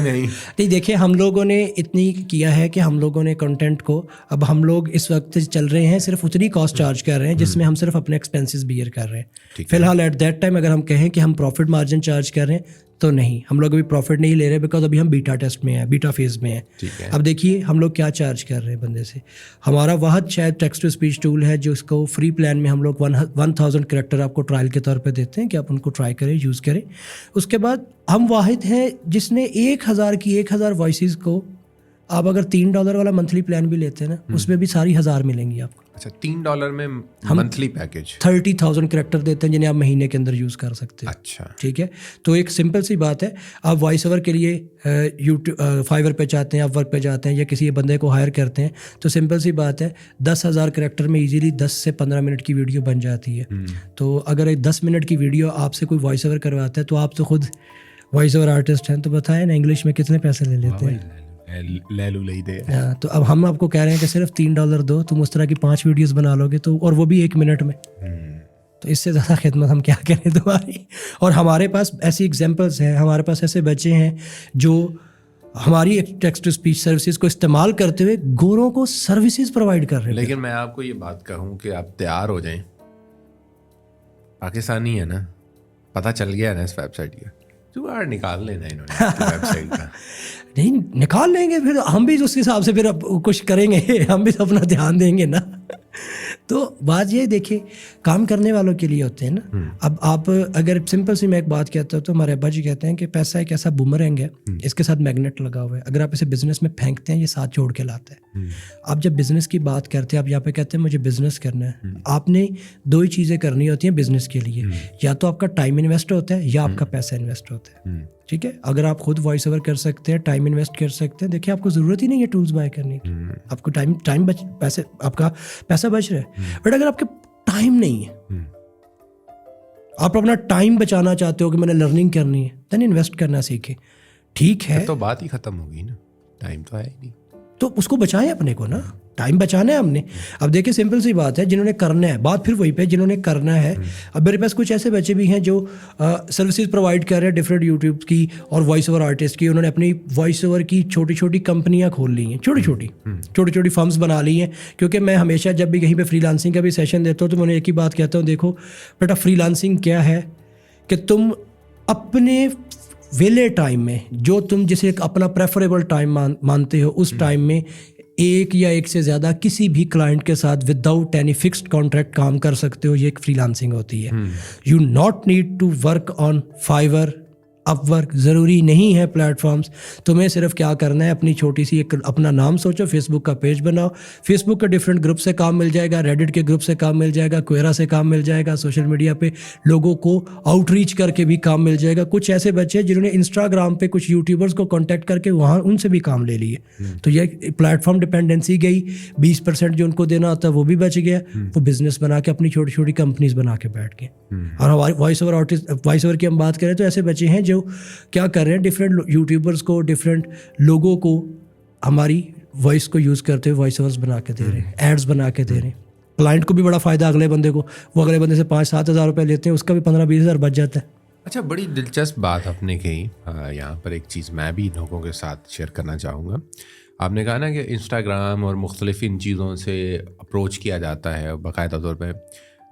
نہیں دیکھیں, ہم لوگوں نے اتنی کیا ہے کہ ہم لوگوں نے کنٹینٹ کو, اب ہم لوگ اس وقت چل رہے ہیں صرف اتنی کاسٹ چارج کر رہے ہیں جس میں ہم صرف اپنے ایکسپینسز بیئر کر رہے ہیں. فی الحال ایٹ دیٹ ٹائم اگر ہم کہیں کہ ہم پروفٹ مارجن چارج کر رہے ہیں تو نہیں, ہم لوگ ابھی پروفٹ نہیں لے رہے بیکاز ابھی ہم بیٹا ٹیسٹ میں ہیں, بیٹا فیز میں ہیں. اب دیکھیے ہم لوگ کیا چارج کر رہے ہیں بندے سے. ہمارا واحد شاید ٹیکسٹ ٹو اسپیچ ٹول ہے جو اس کو فری پلان میں ہم لوگ 1000 کریکٹر آپ کو ٹرائل کے طور پہ دیتے ہیں کہ آپ ان کو ٹرائی کریں, یوز کریں. اس کے بعد ہم واحد ہیں جس نے 1000 وائسز کو آپ اگر $3 والا منتھلی پلان بھی لیتے ہیں نا, اس میں بھی ساری 1000 ملیں گی آپ کو. اچھا, $3 میں منتھلی پیکیج 30,000 کریکٹر دیتے ہیں جنہیں آپ مہینے کے اندر یوز کر سکتے ہیں. اچھا ٹھیک ہے, تو ایک سمپل سی بات ہے, آپ وائس اوور کے لیے یوٹیوب فائیور پہ جاتے ہیں, آپ ورک پہ جاتے ہیں یا کسی بندے کو ہائر کرتے ہیں, تو سمپل سی بات ہے 10,000 کریکٹر میں ایزیلی 10 سے 15 منٹ کی ویڈیو بن جاتی ہے. تو اگر ایک 10 منٹ کی ویڈیو آپ سے کوئی وائس اوور کرواتا ہے تو آپ تو خود وائس اوور آرٹسٹ ہیں, تو بتائیں نا انگلش میں کتنے پیسے لے لیتے ہیں. تو اب ہم آپ کو کہہ رہے ہیں کہ صرف $3 دو, تم اس طرح کی 5 ویڈیوز بنا لو گے, تو اور وہ بھی 1 منٹ میں. تو اس سے زیادہ خدمت ہم کیا کریں تمہاری. اور ہمارے پاس ایسی ایگزامپلس ہیں, ہمارے پاس ایسے بچے ہیں جو ہماری ٹیکسٹ ٹو اسپیچ سروسز کو استعمال کرتے ہوئے گوروں کو سروسز پرووائڈ کر رہے ہیں. لیکن میں آپ کو یہ بات کہوں کہ آپ تیار ہو جائیں, پاکستانی ہے نا, پتہ چل گیا ہے نا اس ویب سائٹ کا, جگاڑ نکال لینا انہوں نے ویب سائٹ کا. نہیں نکال لیں گے, پھر ہم بھی اس حساب سے پھر کچھ کریں گے, ہم بھی اپنا دھیان دیں گے نا. تو بات یہ دیکھیں کام کرنے والوں کے لیے ہوتے ہیں نا. اب آپ اگر سمپل سی میں ایک بات کہتا ہوں تو ہمارے ابا جی کہتے ہیں کہ پیسہ ایک ایسا بومرینگ ہے, اس کے ساتھ میگنیٹ لگا ہوا ہے, اگر آپ اسے بزنس میں پھینکتے ہیں یہ ساتھ چھوڑ کے لاتا ہے. آپ جب بزنس کی بات کرتے ہیں, آپ یہاں پہ کہتے ہیں مجھے بزنس کرنا ہے, آپ نے 2 ہی چیزیں کرنی ہوتی ہیں بزنس کے لیے, یا تو آپ کا ٹائم انویسٹ ہوتا ہے یا آپ کا پیسہ انویسٹ ہوتا ہے. ٹھیک ہے, اگر آپ خود وائس اوور کر سکتے ہیں, ٹائم انویسٹ کر سکتے ہیں, دیکھیں آپ کو ضرورت ہی نہیں ہے ٹولز بائی کرنے کی, آپ کو ٹائم پیسے آپ کا پیسہ بچ رہا ہے. بٹ اگر آپ کے ٹائم نہیں ہے, آپ اپنا ٹائم بچانا چاہتے ہو کہ میں نے لرننگ کرنی ہے, دین انویسٹ کرنا سیکھیں. ٹھیک ہے, تو بات ہی ختم ہوگی نا, ٹائم تو ہے ہی نہیں, تو اس کو بچائیں اپنے کو نا, ٹائم بچانا ہے ہم نے. اب دیکھیں سمپل سی بات ہے, جنہوں نے کرنا ہے, بات پھر وہی پہ جنہوں نے کرنا ہے. اب میرے پاس کچھ ایسے بچے بھی ہیں جو سروسز پرووائڈ کر رہے ہیں ڈفرینٹ یوٹیوب کی اور وائس اوور آرٹسٹ کی. انہوں نے اپنی وائس اوور کی چھوٹی چھوٹی کمپنیاں کھول لی ہیں, چھوٹی چھوٹی فرمز بنا لی ہیں. کیونکہ میں ہمیشہ جب بھی کہیں پہ فری لانسنگ کا بھی سیشن دیتا ہوں تو میں انہیں ایک ہی بات کہتا ہوں, دیکھو بیٹا فری لانسنگ کیا ہے کہ تم اپنے ویلے ٹائم میں, جو تم جسے اپنا پریفریبل ٹائم مانتے ہو, اس ٹائم میں ایک یا ایک سے زیادہ کسی بھی کلائنٹ کے ساتھ وداؤٹ اینی فکسڈ کانٹریکٹ کام کر سکتے ہو. یہ ایک فری لانسنگ ہوتی ہے. You not need to work on Fiverr, Upwork, ضروری نہیں ہے پلیٹ فارمز. تمہیں صرف کیا کرنا ہے, اپنی چھوٹی سی ایک اپنا نام سوچو, فیس بک کا پیج بناؤ, فیس بک کے ڈفرینٹ گروپ سے کام مل جائے گا, ریڈٹ کے گروپ سے کام مل جائے گا, کوئرا سے کام مل جائے گا, سوشل میڈیا پہ لوگوں کو آؤٹ ریچ کر کے بھی کام مل جائے گا. کچھ ایسے بچے جنہوں نے انسٹاگرام پہ کچھ یوٹیوبرز کو کانٹیکٹ کر کے وہاں ان سے بھی کام لے لیے. تو یہ پلیٹ فارم ڈپینڈنسی گئی, 20% جو ان کو دینا ہوتا ہے وہ بھی بچ گیا. وہ بزنس بنا کے اپنی چھوٹی چھوٹی کمپنیز بنا کے بیٹھ گئے. اور ہماری voice over artist, voice over کی ہم بات کریں تو ایسے بچے ہیں جو کیا کر رہے ہیں, ڈفرینٹ یوٹیوبرز کو, ڈفرینٹ لوگوں کو ہماری وائس کو یوز کرتے ہوئے وائس اوورز بنا کے دے رہے ہیں, ایڈز بنا کے دے رہے ہیں. کلائنٹ کو بھی بڑا فائدہ, اگلے بندے کو, وہ اگلے بندے سے 5-7 ہزار روپے لیتے ہیں, اس کا بھی 15-20 ہزار بچ جاتا ہے. اچھا, بڑی دلچسپ بات آپ نے کہی. یہاں پر ایک چیز میں بھی لوگوں کے ساتھ شیئر کرنا چاہوں گا. آپ نے کہا نا کہ انسٹاگرام اور مختلف ان چیزوں سے اپروچ کیا جاتا ہے باقاعدہ طور پہ.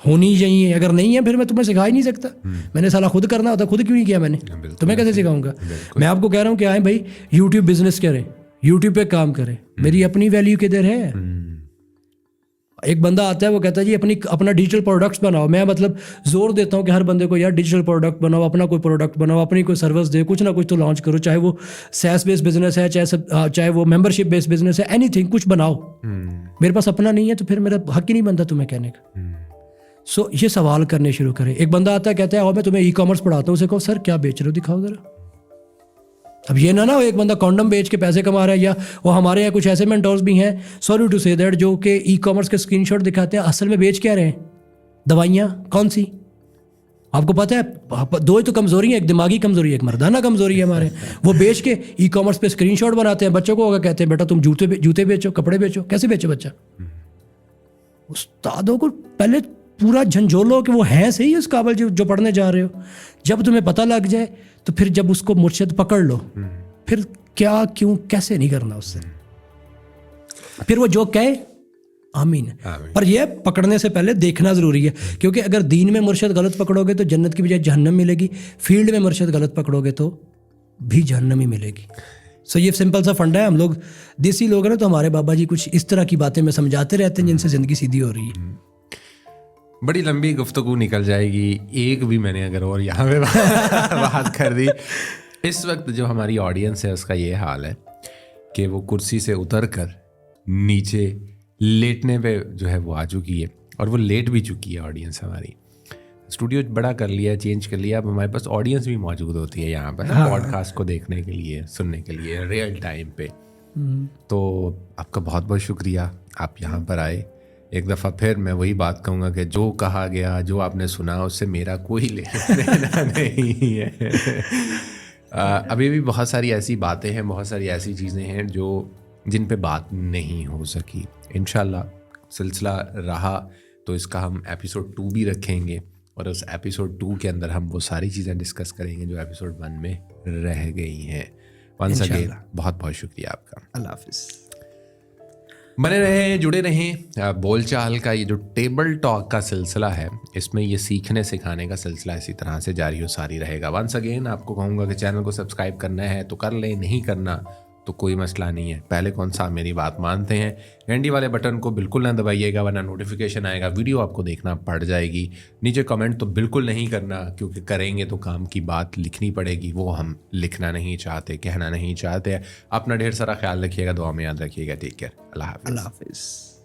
ہونی چاہیے. اگر نہیں ہے پھر میں تمہیں سکھا ہی نہیں سکتا. میں نے سالا خود کرنا ہوتا, خود کیوں نہیں کیا میں نے, تمہیں کیسے سکھاؤں گا. میں آپ کو کہہ رہا ہوں کہ آئیں بھائی یوٹیوب بزنس کریں, یوٹیوب پہ کام کریں. میری اپنی ویلیو کدھر ہے. ایک بندہ آتا ہے وہ کہتا ہے جی اپنا ڈیجیٹل پروڈکٹس بناؤ. میں مطلب زور دیتا ہوں کہ ہر بندے کو یار ڈیجیٹل پروڈکٹ بناؤ, اپنا کوئی پروڈکٹ بناؤ, اپنی کوئی سروس دے, کچھ نہ کچھ تو لانچ کرو, چاہے وہ سیس بیس بزنس ہے, چاہے وہ ممبر شپ بیس بزنس ہے, اینی تھنگ کچھ بناؤ. میرے پاس اپنا نہیں ہے تو پھر میرا حق ہی نہیں بنتا تمہیں کہنے کا. سو یہ سوال کرنے شروع کریں. ایک بندہ آتا ہے کہتا ہے اور میں تمہیں ای کامرس پڑھاتا ہوں, اسے کہو سر کیا بیچ رہے ہو دکھاؤ ذرا. اب یہ نہ ایک بندہ کانڈم بیچ کے پیسے کما رہا ہے, یا وہ ہمارے یہاں کچھ ایسے مینٹورز بھی ہیں, سوری ٹو سے دیٹ, جو کہ ای کامرس کے اسکرین شاٹ دکھاتے ہیں, اصل میں بیچ کیا رہے ہیں, دوائیاں. کون سی آپ کو پتہ ہے؟ دو ہی تو کمزوری ہیں, ایک دماغی کمزوری ہے, ایک مردانہ کمزوری ہے ہمارے. وہ بیچ کے ای کامرس پہ اسکرین شاٹ بناتے ہیں, بچوں کو کہتے ہیں بیٹا تم جوتے بیچو, کپڑے بیچو. کیسے بیچے بچہ؟ استادوں کو پہلے پورا جھنجھولو کہ وہ ہیں صحیح اس قابل جو پڑھنے جا رہے ہو. جب تمہیں پتہ لگ جائے تو پھر جب اس کو مرشد پکڑ لو, پھر کیا کیوں کیسے نہیں کرنا اس سے. پھر وہ جو کہے آمین. پر یہ پکڑنے سے پہلے دیکھنا ضروری ہے, کیونکہ اگر دین میں مرشد غلط پکڑو گے تو جنت کی بجائے جہنم ملے گی, فیلڈ میں مرشد غلط پکڑو گے تو بھی جہنم ہی ملے گی. سو یہ سمپل سا فنڈا ہے. ہم لوگ دیسی لوگ ہیں نا, تو ہمارے بابا جی کچھ اس طرح کی باتیں میں سمجھاتے رہتے ہیں جن سے زندگی سیدھی ہو رہی ہے. بڑی لمبی گفتگو نکل جائے گی, ایک بھی میں نے اگر اور یہاں پہ بات کر دی. اس وقت جو ہماری آڈینس ہے اس کا یہ حال ہے کہ وہ کرسی سے اتر کر نیچے لیٹنے پہ جو ہے وہ آ چکی ہے, اور وہ لیٹ بھی چکی ہے آڈینس ہماری. اسٹوڈیو بڑا کر لیا, چینج کر لیا, اب ہمارے پاس آڈینس بھی موجود ہوتی ہے یہاں پر پوڈ کاسٹ کو دیکھنے کے لیے, سننے کے لیے ریئل ٹائم پہ. تو آپ کا بہت بہت شکریہ, آپ یہاں پر آئے. ایک دفعہ پھر میں وہی بات کہوں گا کہ جو کہا گیا, جو آپ نے سنا, اس سے میرا کوئی لینا نہیں ہے. ابھی بھی بہت ساری ایسی باتیں ہیں, بہت ساری ایسی چیزیں ہیں جن پہ بات نہیں ہو سکی. انشاءاللہ سلسلہ رہا تو اس کا ہم ایپیسوڈ 2 بھی رکھیں گے, اور اس ایپیسوڈ 2 کے اندر ہم وہ ساری چیزیں ڈسکس کریں گے جو ایپیسوڈ 1 میں رہ گئی ہیں. ونس اگین بہت بہت شکریہ آپ کا. اللہ حافظ. بنے رہیں, جڑے رہیں. بول چال کا یہ جو ٹیبل ٹاک کا سلسلہ ہے, اس میں یہ سیکھنے سکھانے کا سلسلہ اسی طرح سے جاری و ساری رہے گا. ونس اگین آپ کو کہوں گا کہ چینل کو سبسکرائب کرنا ہے تو کر لیں, نہیں کرنا تو کوئی مسئلہ نہیں ہے. پہلے کون سا میری بات مانتے ہیں, گھنٹی والے بٹن کو بالکل نہ دبائیے گا ورنہ نوٹیفیکیشن آئے گا, ویڈیو آپ کو دیکھنا پڑ جائے گی. نیچے کمنٹ تو بالکل نہیں کرنا, کیونکہ کریں گے تو کام کی بات لکھنی پڑے گی, وہ ہم لکھنا نہیں چاہتے, کہنا نہیں چاہتے. اپنا ڈھیر سارا خیال رکھیے گا, دعا میں یاد رکھیے گا. Take care. اللہ حافظ. اللہ حافظ.